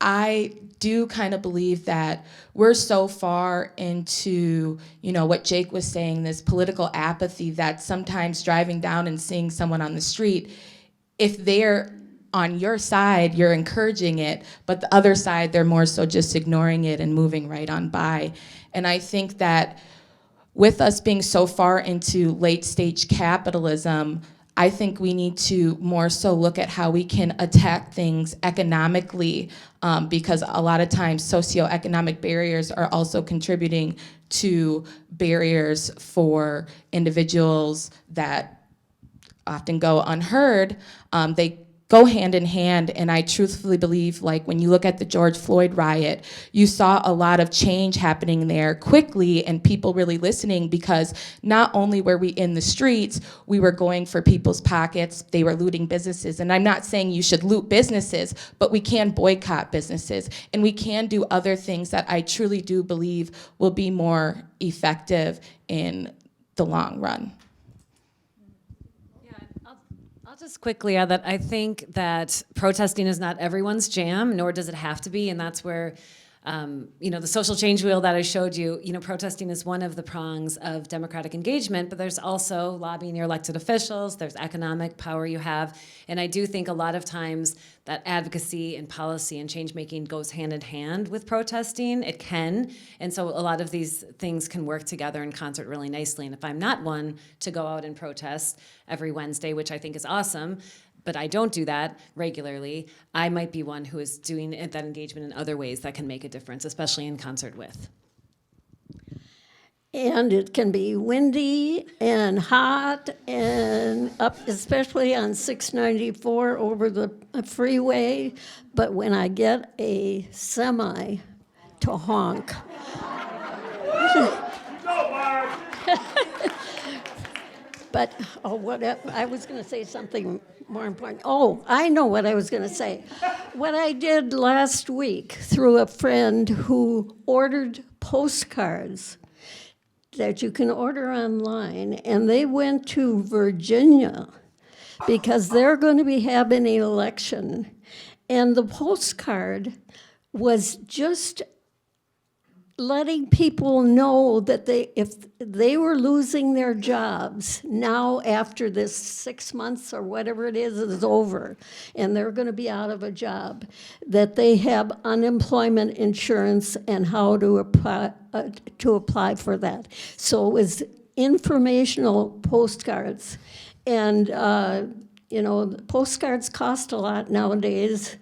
I do kind of believe that we're so far into, you know, what Jake was saying, this political apathy that sometimes driving down and seeing someone on the street, if they're on your side, you're encouraging it, but the other side, they're more so just ignoring it and moving right on by. And I think that with us being so far into late stage capitalism, I think we need to more so look at how we can attack things economically, because a lot of times socioeconomic barriers are also contributing to barriers for individuals that often go unheard. They go hand in hand, and I truthfully believe, like, when you look at the George Floyd riot, you saw a lot of change happening there quickly and people really listening, because not only were we in the streets, we were going for people's pockets, they were looting businesses. And I'm not saying you should loot businesses, but we can boycott businesses, and we can do other things that I truly do believe will be more effective in the long run. I'll just quickly add that I think that protesting is not everyone's jam, nor does it have to be, and that's where, the social change wheel that I showed you, protesting is one of the prongs of democratic engagement, but there's also lobbying your elected officials, there's economic power you have, and I do think a lot of times that advocacy and policy and change making goes hand in hand with protesting. It can, and so a lot of these things can work together in concert really nicely. And if I'm not one to go out and protest every Wednesday, which I think is awesome, but I don't do that regularly, I might be one who is doing that engagement in other ways that can make a difference, especially in concert with. And it can be windy and hot and up, especially on 694 over the freeway. But when I get a semi to honk, but I was going to say something more important. Oh, I know what I was going to say. What I did last week through a friend who ordered postcards that you can order online, and they went to Virginia because they're going to be having an election. And the postcard was just letting people know that if they were losing their jobs now after this 6 months or whatever it is over, and they're going to be out of a job, that they have unemployment insurance and how to apply for that. So it was informational postcards, and postcards cost a lot nowadays.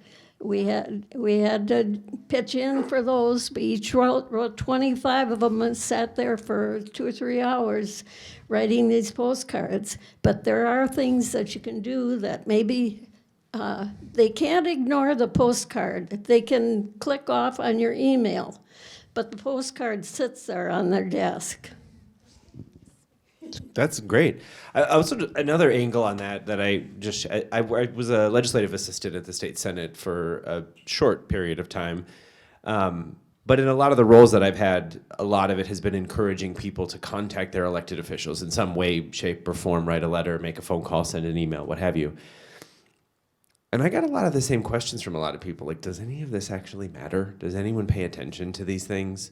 We had to pitch in for those. We each wrote 25 of them and sat there for 2 or 3 hours writing these postcards. But there are things that you can do that maybe they can't ignore the postcard. They can click off on your email, but the postcard sits there on their desk. That's great. I also, another angle on that I was a legislative assistant at the state senate for a short period of time. But in a lot of the roles that I've had, a lot of it has been encouraging people to contact their elected officials in some way, shape, or form, write a letter, make a phone call, send an email, what have you. And I got a lot of the same questions from a lot of people, like, does any of this actually matter? Does anyone pay attention to these things?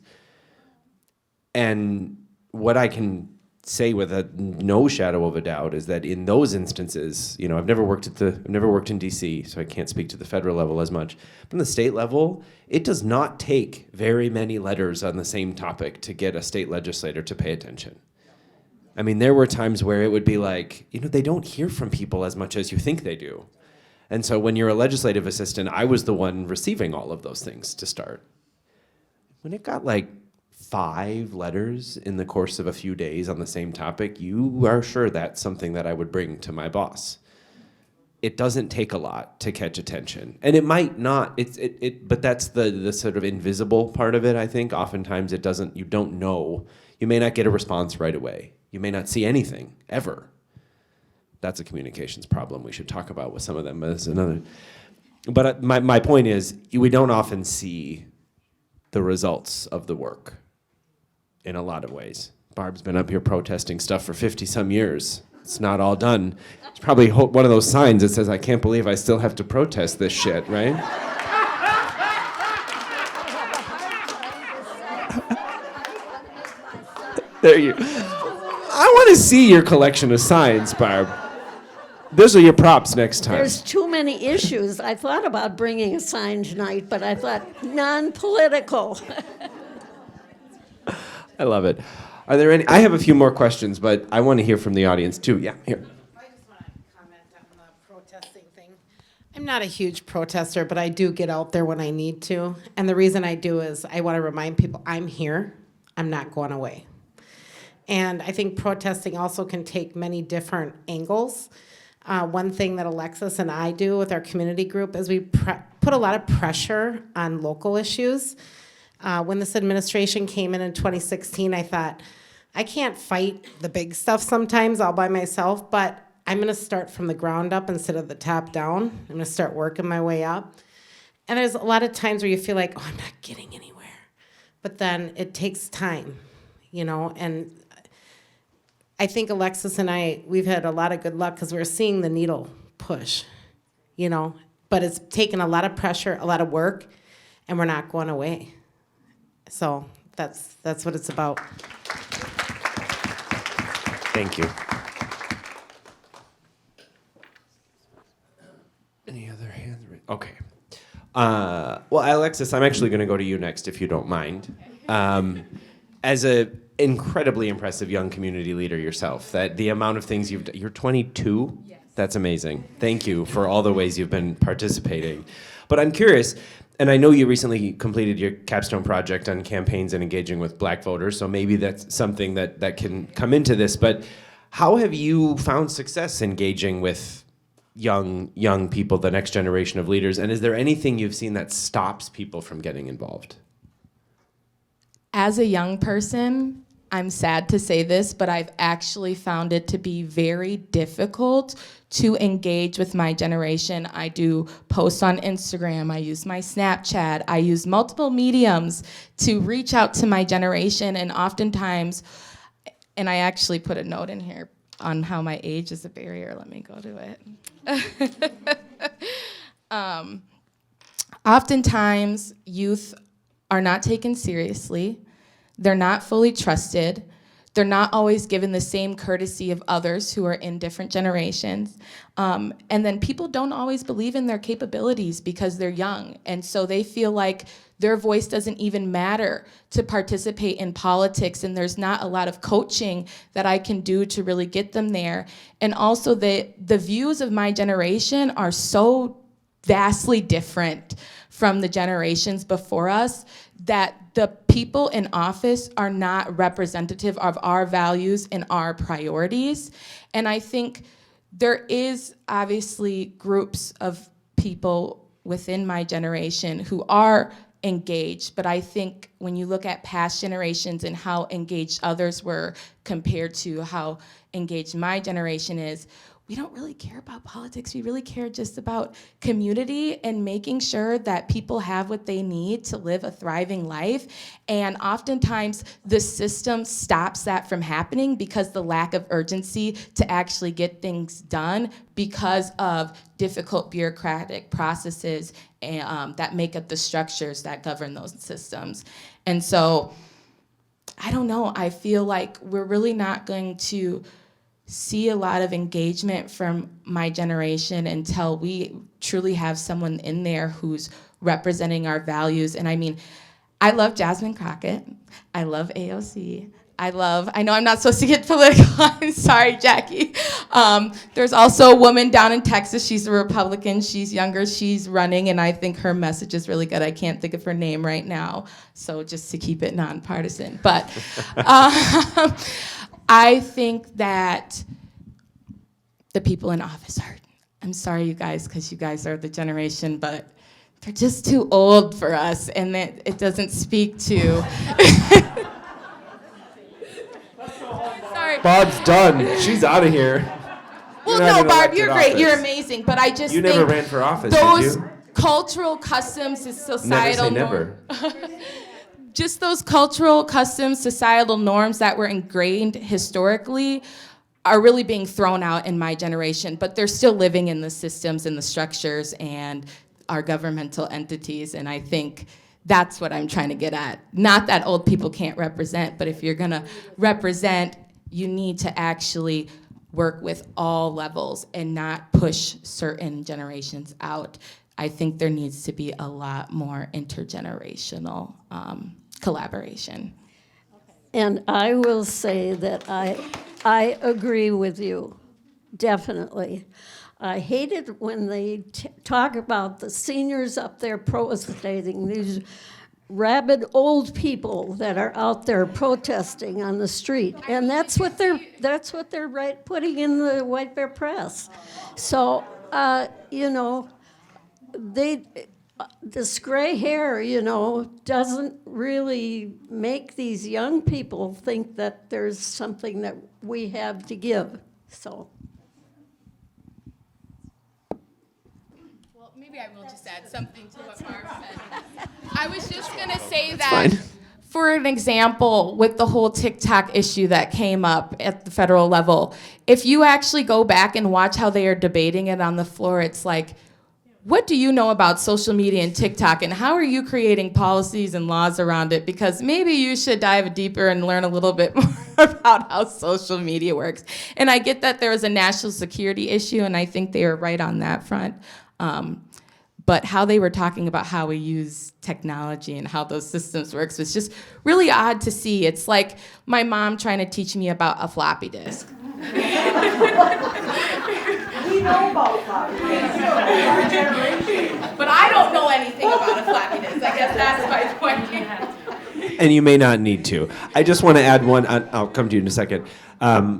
And what I can say with no shadow of a doubt is that in those instances, I've never worked in DC, so I can't speak to the federal level as much. But on the state level, it does not take very many letters on the same topic to get a state legislator to pay attention. I mean, there were times where it would be like, they don't hear from people as much as you think they do. And so when you're a legislative assistant, I was the one receiving all of those things to start. When it got like 5 letters in the course of a few days on the same topic, you are sure that's something that I would bring to my boss. It doesn't take a lot to catch attention. And it might not, but that's the sort of invisible part of it, I think. Oftentimes you don't know. You may not get a response right away. You may not see anything, ever. That's a communications problem we should talk about with some of them as another. But my point is, we don't often see the results of the work in a lot of ways. Barb's been up here protesting stuff for 50-some years. It's not all done. It's probably one of those signs that says, I can't believe I still have to protest this shit, right? There you I want to see your collection of signs, Barb. Those are your props next time. There's too many issues. I thought about bringing a sign tonight, but I thought non-political. I love it. Are there any? I have a few more questions, but I want to hear from the audience too. Yeah, here. I just want to comment on the protesting thing. I'm not a huge protester, but I do get out there when I need to. And the reason I do is I want to remind people I'm here. I'm not going away. And I think protesting also can take many different angles. One thing that Alexis and I do with our community group is we put a lot of pressure on local issues. When this administration came in 2016, I thought, I can't fight the big stuff sometimes all by myself, but I'm going to start from the ground up instead of the top down. I'm going to start working my way up. And there's a lot of times where you feel like, oh, I'm not getting anywhere. But then it takes time, and I think Alexis and I, we've had a lot of good luck because we're seeing the needle push, but it's taken a lot of pressure, a lot of work, and we're not going away. So that's what it's about. Thank you. Any other hands? Okay. Well, Alexis, I'm actually going to go to you next, if you don't mind. As a incredibly impressive young community leader yourself, that the amount of things you've done, you're 22? Yes. That's amazing. Thank you for all the ways you've been participating. But I'm curious, and I know you recently completed your capstone project on campaigns and engaging with Black voters, so maybe that's something that can come into this, but how have you found success engaging with young people, the next generation of leaders, and is there anything you've seen that stops people from getting involved? As a young person, I'm sad to say this, but I've actually found it to be very difficult to engage with my generation. I do posts on Instagram, I use my Snapchat, I use multiple mediums to reach out to my generation, and oftentimes, and I actually put a note in here on how my age is a barrier. Let me go to it. Oftentimes, youth are not taken seriously. They're not fully trusted. They're not always given the same courtesy of others who are in different generations. And then people don't always believe in their capabilities because they're young. And so they feel like their voice doesn't even matter to participate in politics. And there's not a lot of coaching that I can do to really get them there. And also the views of my generation are so vastly different from the generations before us, that the people in office are not representative of our values and our priorities. And I think there is obviously groups of people within my generation who are engaged, but I think when you look at past generations and how engaged others were compared to how engaged my generation is, we don't really care about politics. We really care just about community and making sure that people have what they need to live a thriving life. And oftentimes the system stops that from happening because the lack of urgency to actually get things done because of difficult bureaucratic processes that make up the structures that govern those systems. And so, I don't know, I feel like we're really not going to see a lot of engagement from my generation until we truly have someone in there who's representing our values. And I mean, I love Jasmine Crockett. I love AOC. I know I'm not supposed to get political. I'm sorry, Jackie. There's also a woman down in Texas. She's a Republican. She's younger. She's running, and I think her message is really good. I can't think of her name right now, so just to keep it nonpartisan. But I think that the people in office are, I'm sorry, you guys, because you guys are the generation, but they're just too old for us, and that it doesn't speak to. Sorry. Bob's done. She's out of here. Well, You're not no, in Barb, you're elected great. You're office. amazing, but I just You think never ran for office, those did you? cultural customs and societal Never say never. just those cultural customs, societal norms that were ingrained historically are really being thrown out in my generation, but they're still living in the systems and the structures and our governmental entities, and I think that's what I'm trying to get at. Not that old people can't represent, but if you're gonna represent, you need to actually work with all levels and not push certain generations out. I think there needs to be a lot more intergenerational collaboration. And I will say that I agree with you, definitely. I hate it when they talk about the seniors up there protesting, these rabid old people that are out there protesting on the street, and that's what they're putting in the White Bear Press. So this gray hair, doesn't really make these young people think that there's something that we have to give. So. Well, maybe I will just add something to what Barb said. I was just going to say that, for an example, with the whole TikTok issue that came up at the federal level, if you actually go back and watch how they are debating it on the floor, it's like, what do you know about social media and TikTok, and how are you creating policies and laws around it? Because maybe you should dive deeper and learn a little bit more about how social media works. And I get that there is a national security issue, and I think they are right on that front. But how they were talking about how we use technology and how those systems works was just really odd to see. It's like my mom trying to teach me about a floppy disk. We know about floppy disks. Our generation. But I don't know anything about a floppy disk. I guess that's my point. And you may not need to. I just want to add one. I'll come to you in a second.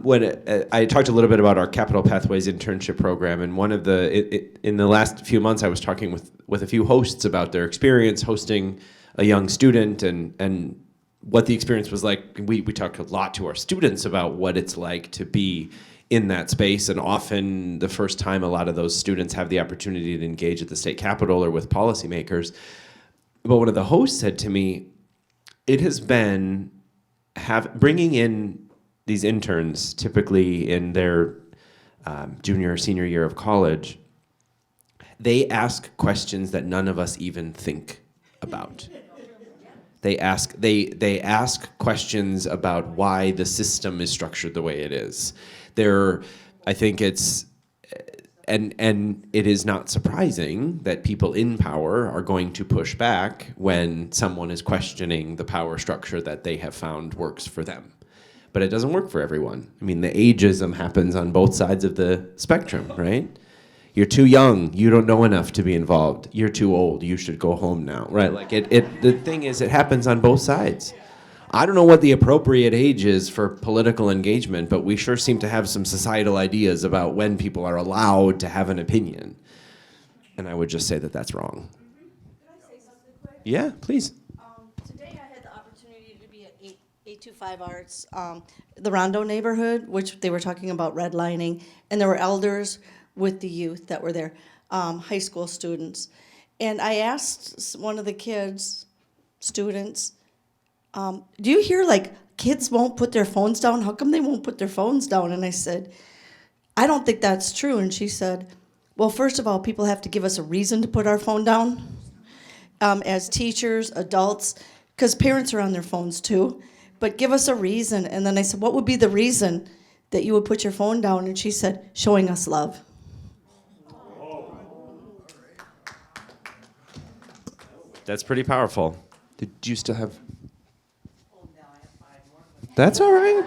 When I talked a little bit about our Capital Pathways internship program, and one of in the last few months, I was talking with a few hosts about their experience hosting a young student and what the experience was like. We talked a lot to our students about what it's like to be in that space, and often the first time a lot of those students have the opportunity to engage at the state capitol or with policymakers. But one of the hosts said to me, it has been bringing in these interns, typically in their junior or senior year of college, they ask questions that none of us even think about. They ask questions about why the system is structured the way it is. I think it's, and it is not surprising that people in power are going to push back when someone is questioning the power structure that they have found works for them. But it doesn't work for everyone. I mean, the ageism happens on both sides of the spectrum, right? You're too young. You don't know enough to be involved. You're too old. You should go home now, right? Like the thing is, it happens on both sides. I don't know what the appropriate age is for political engagement, but we sure seem to have some societal ideas about when people are allowed to have an opinion. And I would just say that that's wrong. Can I say something quick? Yeah, please. Today I had the opportunity to be at 825 Arts, the Rondo neighborhood, which they were talking about redlining, and there were elders with the youth that were there, high school students. And I asked one of the kids, students, do you hear like kids won't put their phones down? How come they won't put their phones down? And I said, I don't think that's true. And she said, well, first of all, people have to give us a reason to put our phone down. As teachers, adults, because parents are on their phones too, but give us a reason. And then I said, what would be the reason that you would put your phone down? And she said, showing us love. That's pretty powerful. Did you still have? That's all right.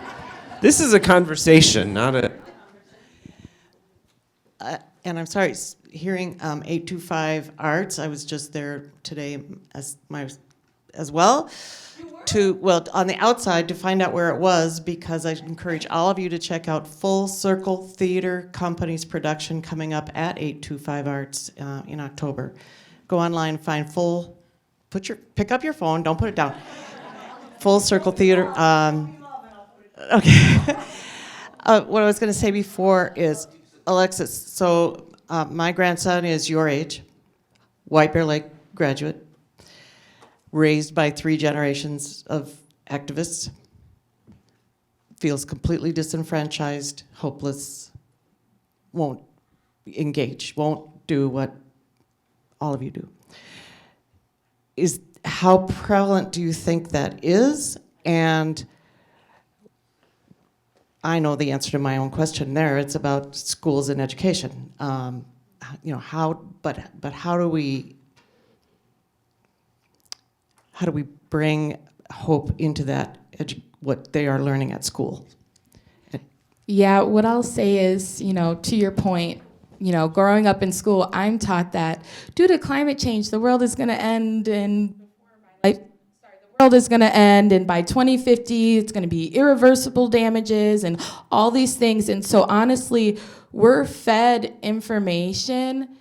This is a conversation, not a. And I'm sorry, hearing 825 Arts, I was just there today as well. On the outside to find out where it was, because I encourage all of you to check out Full Circle Theater Company's production coming up at 825 Arts in October. Go online, find pick up your phone, don't put it down. Full Circle Theater. Okay. What I was going to say before is, Alexis, so my grandson is your age, White Bear Lake graduate, raised by 3 generations of activists, feels completely disenfranchised, hopeless, won't engage, won't do what all of you do. How prevalent do you think that is? And I know the answer to my own question there. It's about schools and education. But how do we bring hope into that what they are learning at school? Yeah, what I'll say is, to your point, growing up in school, I'm taught that due to climate change, the world is going to end and by 2050 it's going to be irreversible damages and all these things. And so honestly, we're fed information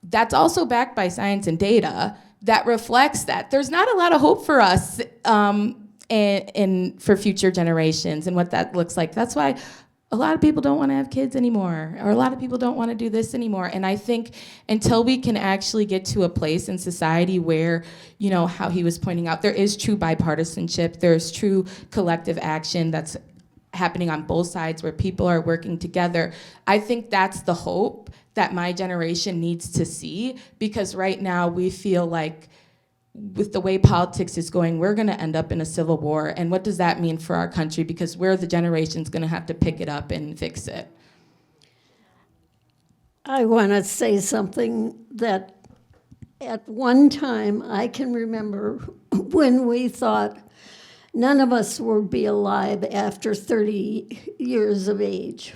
that's also backed by science and data that reflects that. There's not a lot of hope for us and for future generations and what that looks like. That's why a lot of people don't want to have kids anymore, or a lot of people don't want to do this anymore. And I think until we can actually get to a place in society where, how he was pointing out, there is true bipartisanship, there's true collective action that's happening on both sides where people are working together. I think that's the hope that my generation needs to see, because right now we feel like with the way politics is going, we're going to end up in a civil war. And what does that mean for our country? Because we're the generation's going to have to pick it up and fix it. I want to say something that at one time I can remember when we thought none of us would be alive after 30 years of age.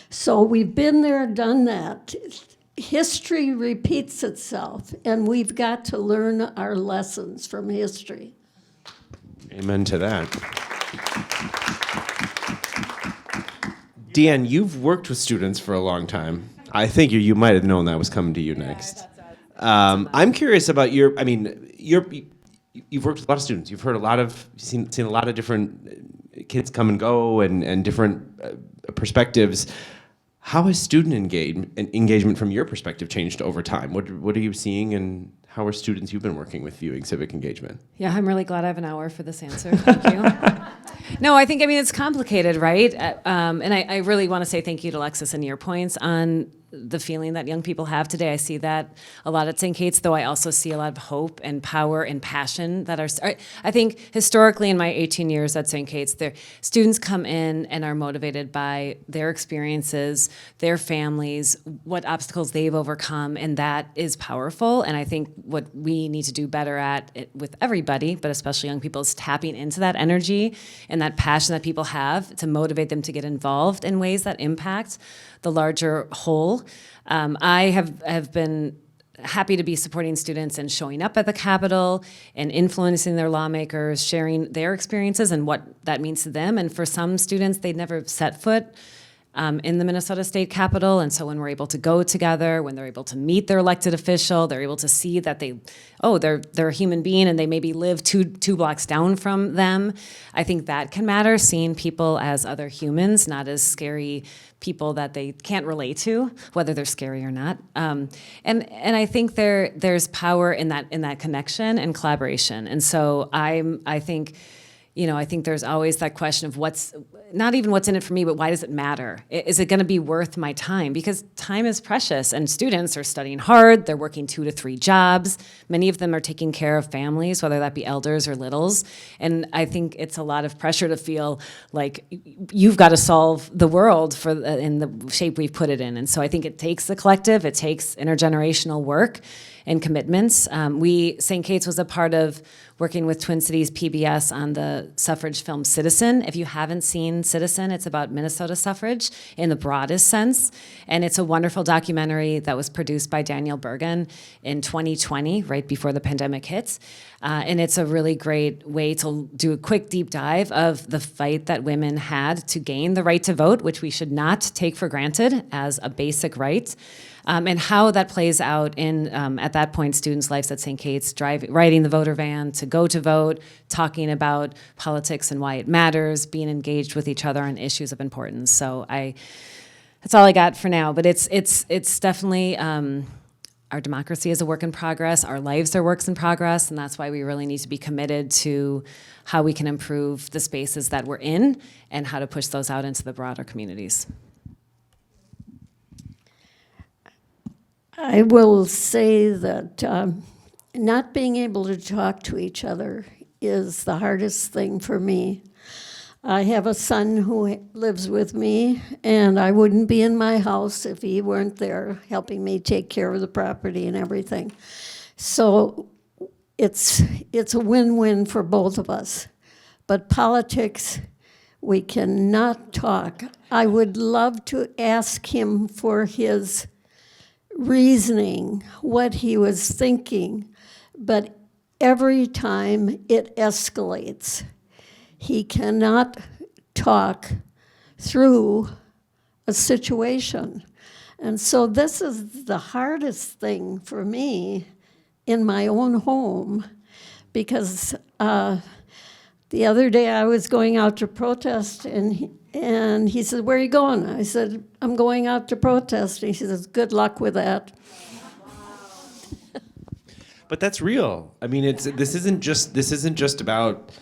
So we've been there, done that. History repeats itself, and we've got to learn our lessons from history. Amen to that. Deanne, you've worked with students for a long time. I think you might have known that was coming to you next. I'm curious about you've worked with a lot of students. You've heard seen a lot of different kids come and go and different perspectives. How has student engagement from your perspective changed over time? What are you seeing, and how are students you've been working with viewing civic engagement? Yeah, I'm really glad I have an hour for this answer. Thank you. No, I think, it's complicated, right? And I really want to say thank you to Alexis and your points on the feeling that young people have today. I see that a lot at St. Kate's, though I also see a lot of hope and power and passion that are, I think historically in my 18 years at St. Kate's, students come in and are motivated by their experiences, their families, what obstacles they've overcome, and that is powerful. And I think what we need to do better at with everybody, but especially young people, is tapping into that energy and that passion that people have to motivate them to get involved in ways that impact the larger whole. I have been happy to be supporting students and showing up at the Capitol and influencing their lawmakers, sharing their experiences and what that means to them. And for some students, they'd never set foot in the Minnesota State Capitol. And so when we're able to go together, when they're able to meet their elected official, they're able to see that they're a human being and they maybe live two blocks down from them. I think that can matter, seeing people as other humans, not as scary people that they can't relate to, whether they're scary or not. And I think there's power in that connection and collaboration. And so I think there's always that question of not even what's in it for me, but why does it matter? Is it going to be worth my time? Because time is precious, and students are studying hard. They're working 2 to 3 jobs. Many of them are taking care of families, whether that be elders or littles. And I think it's a lot of pressure to feel like you've got to solve the world in the shape we've put it in. And so I think it takes the collective. It takes intergenerational work and commitments. St. Kate's was a part of working with Twin Cities PBS on the suffrage film Citizen. If you haven't seen Citizen, it's about Minnesota suffrage in the broadest sense. And it's a wonderful documentary that was produced by Daniel Bergen in 2020, right before the pandemic hits. And it's a really great way to do a quick deep dive of the fight that women had to gain the right to vote, which we should not take for granted as a basic right. And how that plays out in, at that point, students' lives at St. Kate's, riding the voter van to go to vote, talking about politics and why it matters, being engaged with each other on issues of importance. So that's all I got for now. But it's definitely, our democracy is a work in progress. Our lives are works in progress. And that's why we really need to be committed to how we can improve the spaces that we're in and how to push those out into the broader communities. I will say that not being able to talk to each other is the hardest thing for me. I have a son who lives with me, and I wouldn't be in my house if he weren't there helping me take care of the property and everything. So it's a win-win for both of us. But politics, we cannot talk. I would love to ask him for his reasoning, what he was thinking, but every time it escalates. He cannot talk through a situation. And so this is the hardest thing for me in my own home, because the other day I was going out to protest, and he said, "Where are you going?" I said, "I'm going out to protest." And he says, "Good luck with that." But that's real. I mean, this isn't just about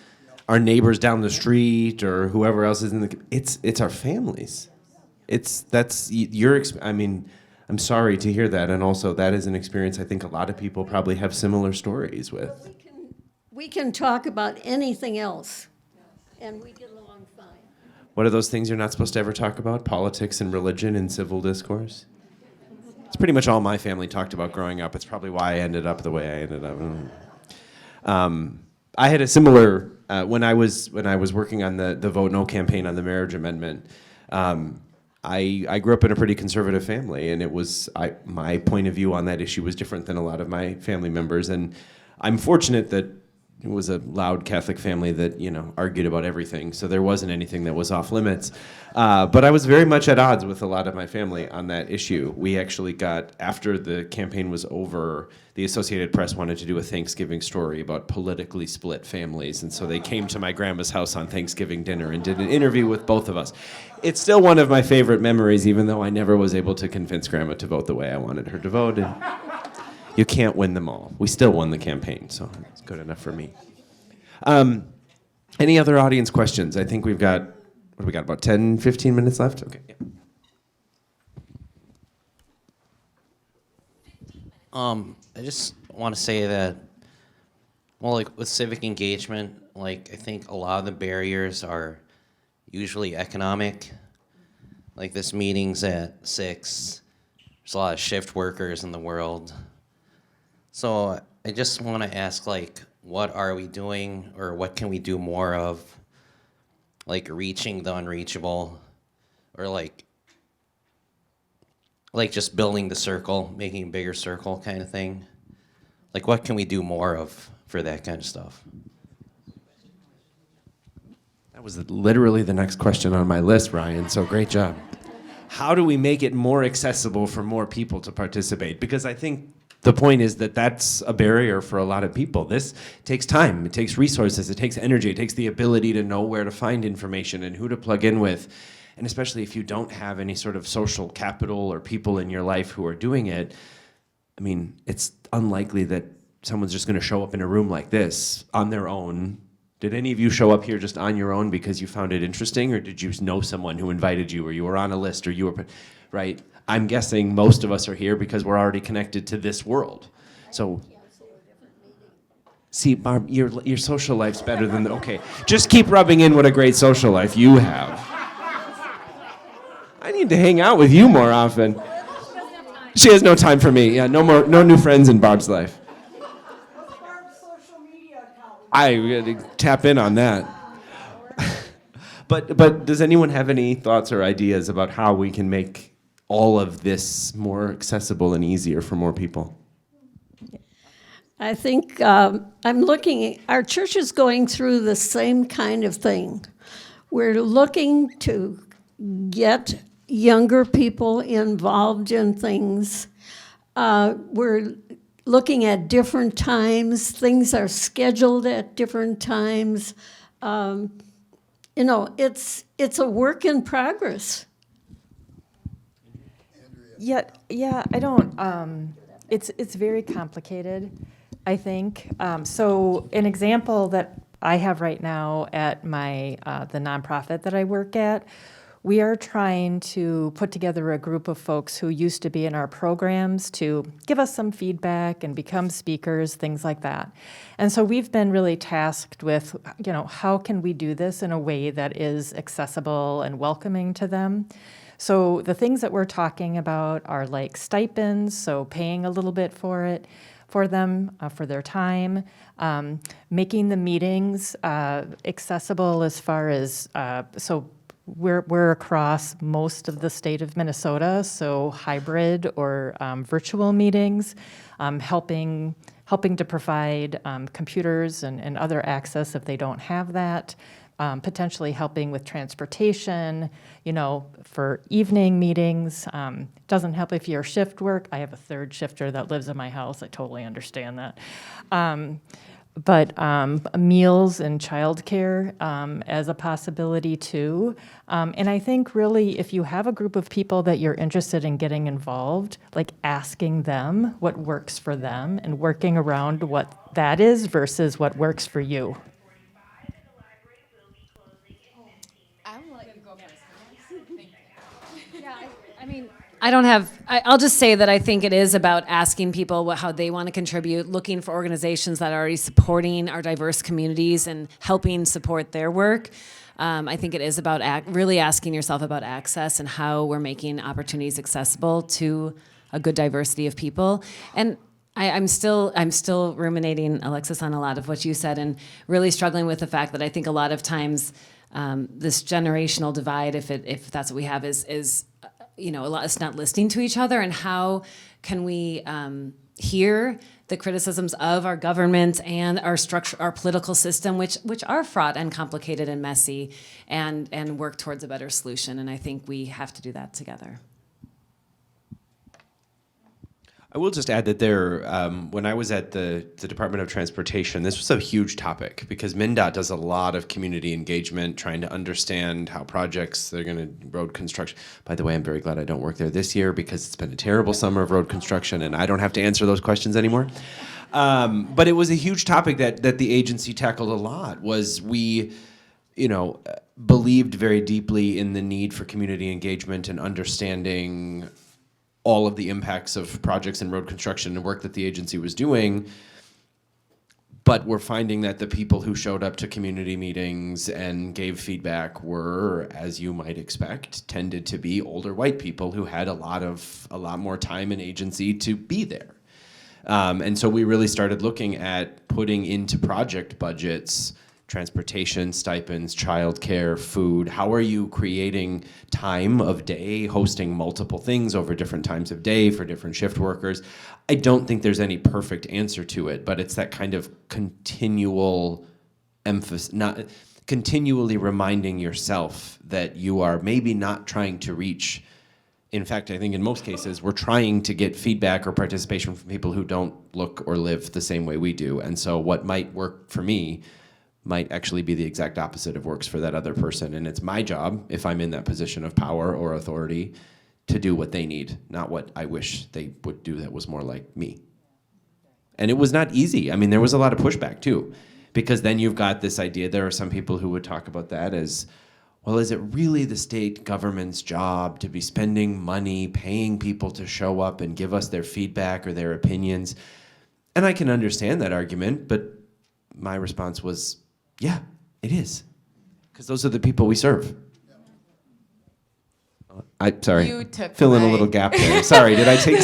our neighbors down the street or whoever else is in the. It's our families. I mean, I'm sorry to hear that, and also that is an experience I think a lot of people probably have similar stories with. We can talk about anything else, and we get along fine. What are those things you're not supposed to ever talk about? Politics and religion in civil discourse? It's pretty much all my family talked about growing up. It's probably why I ended up the way I ended up. I had a similar, when I was working on the Vote No campaign on the marriage amendment, I grew up in a pretty conservative family, and my point of view on that issue was different than a lot of my family members. And I'm fortunate that it was a loud Catholic family that, argued about everything, so there wasn't anything that was off limits. But I was very much at odds with a lot of my family on that issue. We actually got, after the campaign was over, the Associated Press wanted to do a Thanksgiving story about politically split families, and so they came to my grandma's house on Thanksgiving dinner and did an interview with both of us. It's still one of my favorite memories, even though I never was able to convince Grandma to vote the way I wanted her to vote. And you can't win them all. We still won the campaign, so it's good enough for me. Any other audience questions? I think we've got, about 10, 15 minutes left? Okay. Yeah. I just want to say that, with civic engagement, I think a lot of the barriers are usually economic. This meeting's at 6. There's a lot of shift workers in the world. So I just want to ask, what are we doing, or what can we do more of, reaching the unreachable, or like just building the circle, making a bigger circle kind of thing. Like what can we do more of for that kind of stuff? That was literally the next question on my list, Ryan, so great job. How do we make it more accessible for more people to participate? Because I think the point is that that's a barrier for a lot of people. This takes time, it takes resources, it takes energy, it takes the ability to know where to find information and who to plug in with. And especially if you don't have any sort of social capital or people in your life who are doing it, I mean, it's unlikely that someone's just going to show up in a room like this on their own. Did any of you show up here just on your own because you found it interesting, or did you know someone who invited you, or you were on a list, or you were, right? I'm guessing most of us are here because we're already connected to this world. So, see, Barb, your social life's better than okay. Just keep rubbing in what a great social life you have. I need to hang out with you more often. She has no time for me. Yeah, no new friends in Barb's life. I gotta tap in on that. But does anyone have any thoughts or ideas about how we can make all of this more accessible and easier for more people? I think I'm looking, our church is going through the same kind of thing. We're looking to get younger people involved in things. We're looking at different times. Things are scheduled at different times. You know, it's a work in progress. Yeah, I don't, it's very complicated, I think. So an example that I have right now at my, the nonprofit that I work at, we are trying to put together a group of folks who used to be in our programs to give us some feedback and become speakers, things like that. And so we've been really tasked with, you know, how can we do this in a way that is accessible and welcoming to them? So the things that we're talking about are like stipends, so paying a little bit for it, for them, for their time, making the meetings accessible as far as, so we're across most of the state of Minnesota, so hybrid or virtual meetings, helping to provide computers and other access if they don't have that, potentially helping with transportation, you know, for evening meetings. Doesn't help if you're shift work. I have a third shifter that lives in my house. I totally understand that. But meals and childcare as a possibility too. And I think really if you have a group of people that you're interested in getting involved, like asking them what works for them and working around what that is versus what works for you. I'll just say that I think it is about asking people how they want to contribute, looking for organizations that are already supporting our diverse communities and helping support their work. I think it is about really asking yourself about access and how we're making opportunities accessible to a good diversity of people. And I'm still ruminating, Alexis, on a lot of what you said and really struggling with the fact that I think a lot of times this generational divide, if that's what we have, is you know, a lot is not listening to each other, and how can we hear the criticisms of our government and our structure, our political system, which are fraught and complicated and messy, and work towards a better solution. And I think we have to do that together. I will just add that when I was at the Department of Transportation, this was a huge topic because MnDOT does a lot of community engagement, trying to understand how projects, they're going to road construction. By the way, I'm very glad I don't work there this year because it's been a terrible summer of road construction and I don't have to answer those questions anymore. But it was a huge topic that the agency tackled a lot. Was we, you know, believed very deeply in the need for community engagement and understanding all of the impacts of projects in road construction and work that the agency was doing, but we're finding that the people who showed up to community meetings and gave feedback were, as you might expect, tended to be older white people who had a lot more time and agency to be there. And so we really started looking at putting into project budgets transportation, stipends, childcare, food? How are you creating time of day, hosting multiple things over different times of day for different shift workers? I don't think there's any perfect answer to it, but it's that kind of continual emphasis, not continually reminding yourself that you are maybe not trying to reach. In fact, I think in most cases, we're trying to get feedback or participation from people who don't look or live the same way we do. And so what might work for me might actually be the exact opposite of works for that other person. And it's my job, if I'm in that position of power or authority, to do what they need, not what I wish they would do that was more like me. And it was not easy. I mean, there was a lot of pushback too, because then you've got this idea, there are some people who would talk about that as, well, is it really the state government's job to be spending money, paying people to show up and give us their feedback or their opinions? And I can understand that argument, but my response was, yeah, it is. Because those are the people we serve. Sorry, You took fill in a my- little gap there. Sorry, did I take...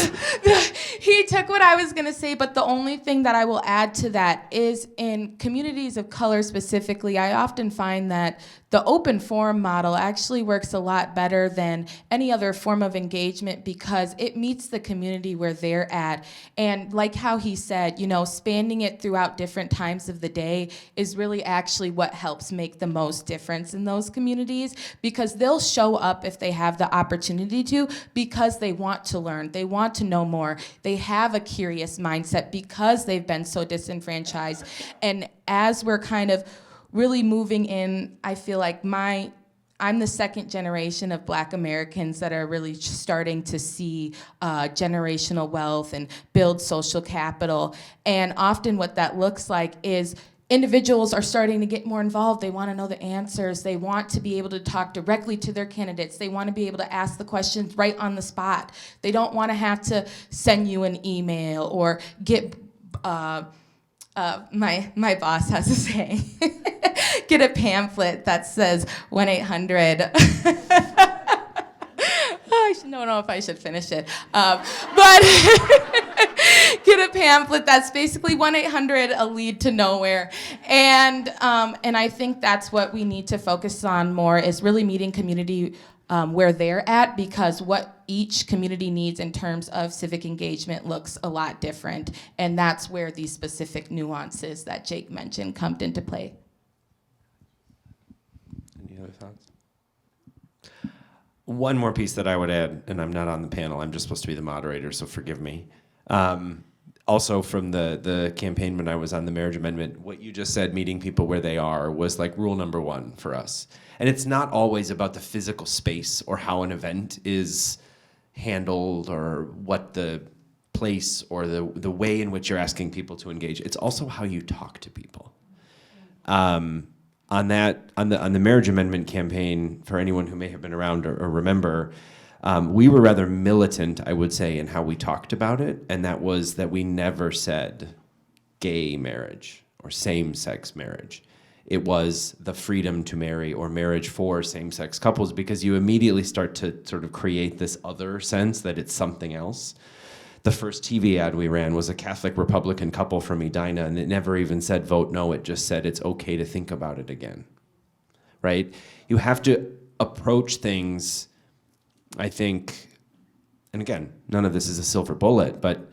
He took what I was going to say, but the only thing that I will add to that is in communities of color specifically, I often find that the open forum model actually works a lot better than any other form of engagement because it meets the community where they're at. And like how he said, spanning it throughout different times of the day is really actually what helps make the most difference in those communities because they'll show up if they have the opportunity to because they want to learn, they want to know more, they have a curious mindset because they've been so disenfranchised. And as we're kind of really moving in, I feel like I'm the second generation of Black Americans that are really starting to see generational wealth and build social capital. And often what that looks like is individuals are starting to get more involved. They want to know the answers. They want to be able to talk directly to their candidates. They want to be able to ask the questions right on the spot. They don't want to have to send you an email or get, my boss has a saying, get a pamphlet that says 1-800. I don't know if I should finish it, but get a pamphlet that's basically 1-800, a lead to nowhere, and I think that's what we need to focus on more is really meeting community where they're at because what each community needs in terms of civic engagement looks a lot different, and that's where these specific nuances that Jake mentioned come into play. Any other thoughts? One more piece that I would add, and I'm not on the panel, I'm just supposed to be the moderator, so forgive me. Also from the campaign when I was on the marriage amendment, what you just said, meeting people where they are, was like rule number one for us. And it's not always about the physical space or how an event is handled or what the place or the way in which you're asking people to engage. It's also how you talk to people. On the marriage amendment campaign, for anyone who may have been around or remember, we were rather militant, I would say, in how we talked about it, and that was that we never said gay marriage or same-sex marriage. It was the freedom to marry or marriage for same-sex couples because you immediately start to sort of create this other sense that it's something else. The first TV ad we ran was a Catholic Republican couple from Edina, and it never even said vote no, it just said it's okay to think about it again, right? You have to approach things, I think, and again, none of this is a silver bullet, but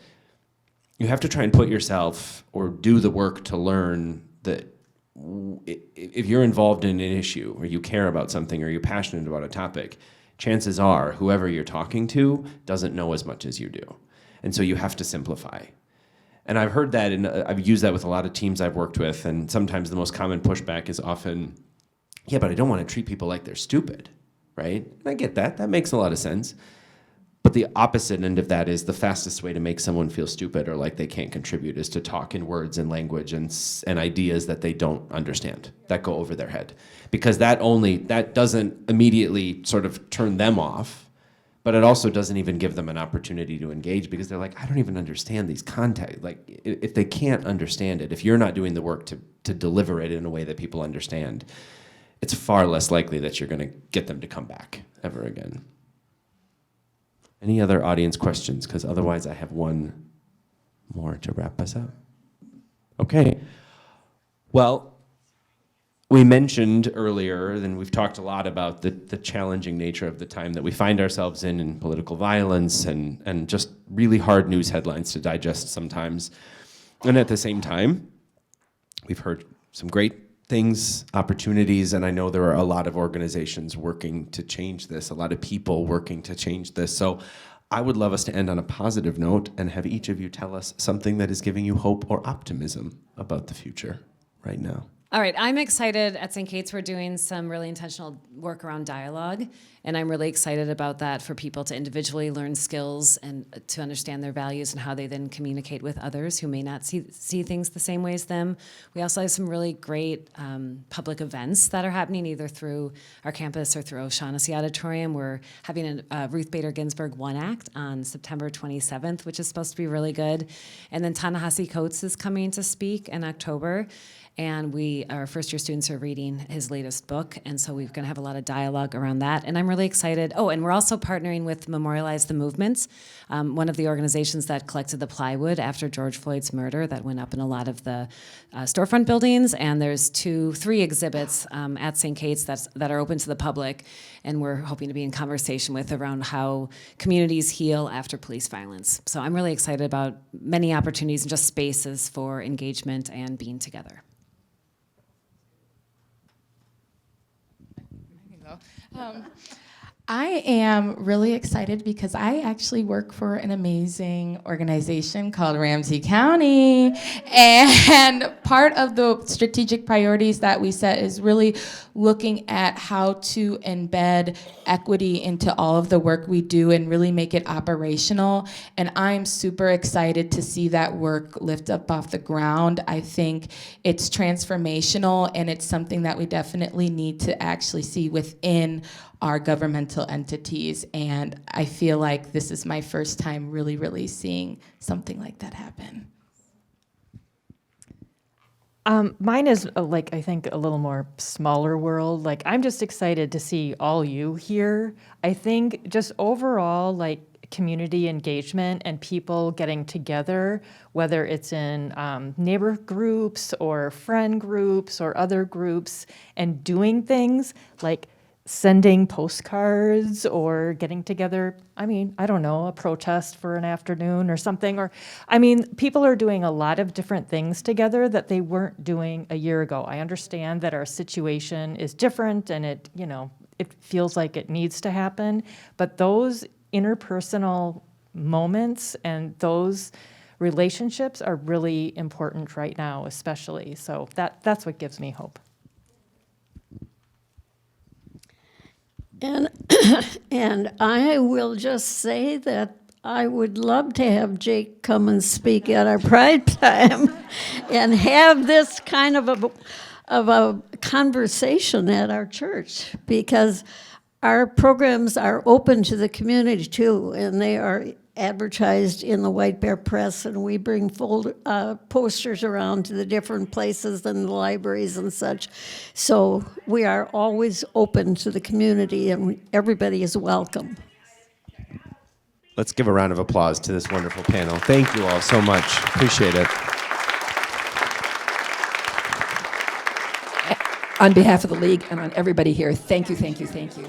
you have to try and put yourself or do the work to learn that if you're involved in an issue or you care about something or you're passionate about a topic, chances are whoever you're talking to doesn't know as much as you do. And so you have to simplify. And I've heard that, and I've used that with a lot of teams I've worked with, and sometimes the most common pushback is often, yeah, but I don't want to treat people like they're stupid, right? And I get that. That makes a lot of sense. But the opposite end of that is the fastest way to make someone feel stupid or like they can't contribute is to talk in words and language and ideas that they don't understand, that go over their head. Because that doesn't immediately sort of turn them off, but it also doesn't even give them an opportunity to engage because they're like, I don't even understand these contexts. Like, if they can't understand it, if you're not doing the work to deliver it in a way that people understand, it's far less likely that you're going to get them to come back ever again. Any other audience questions? Because otherwise I have one more to wrap us up. Okay. Well, we mentioned earlier, and we've talked a lot about the challenging nature of the time that we find ourselves in political violence and just really hard news headlines to digest sometimes. And at the same time, we've heard some great things, opportunities, and I know there are a lot of organizations working to change this, a lot of people working to change this. So I would love us to end on a positive note and have each of you tell us something that is giving you hope or optimism about the future right now. All right, I'm excited. At St. Kate's, we're doing some really intentional work around dialogue, and I'm really excited about that for people to individually learn skills and to understand their values and how they then communicate with others who may not see things the same way as them. We also have some really great public events that are happening either through our campus or through O'Shaughnessy Auditorium. We're having a Ruth Bader Ginsburg One Act on September 27th, which is supposed to be really good. And then Ta-Nehisi Coates is coming to speak in October. And our first-year students are reading his latest book, and so we're going to have a lot of dialogue around that. And I'm really excited. Oh, and we're also partnering with Memorialize the Movements, one of the organizations that collected the plywood after George Floyd's murder that went up in a lot of the storefront buildings. And there's 3 exhibits at St. Kate's that are open to the public, and we're hoping to be in conversation with around how communities heal after police violence. So I'm really excited about many opportunities and just spaces for engagement and being together. I am really excited because I actually work for an amazing organization called Ramsey County. And part of the strategic priorities that we set is really looking at how to embed equity into all of the work we do and really make it operational. And I'm super excited to see that work lift up off the ground. I think it's transformational, and it's something that we definitely need to actually see within our governmental entities, and I feel like this is my first time really, really seeing something like that happen. Mine is I think a little more smaller world. Like, I'm just excited to see all you here. I think just overall, community engagement and people getting together, whether it's in neighbor groups or friend groups or other groups, and doing things like sending postcards or getting together, I don't know, a protest for an afternoon or something. People are doing a lot of different things together that they weren't doing a year ago. I understand that our situation is different and it feels like it needs to happen, but those interpersonal moments and those relationships are really important right now, especially. So that's what gives me hope. And I will just say that I would love to have Jake come and speak at our Pride time and have this kind of a conversation at our church, because our programs are open to the community too, and they are advertised in the White Bear Press, and we bring posters around to the different places and the libraries and such. So we are always open to the community, and everybody is welcome. Let's give a round of applause to this wonderful panel. Thank you all so much. Appreciate it. On behalf of the League and on everybody here, thank you, thank you, thank you.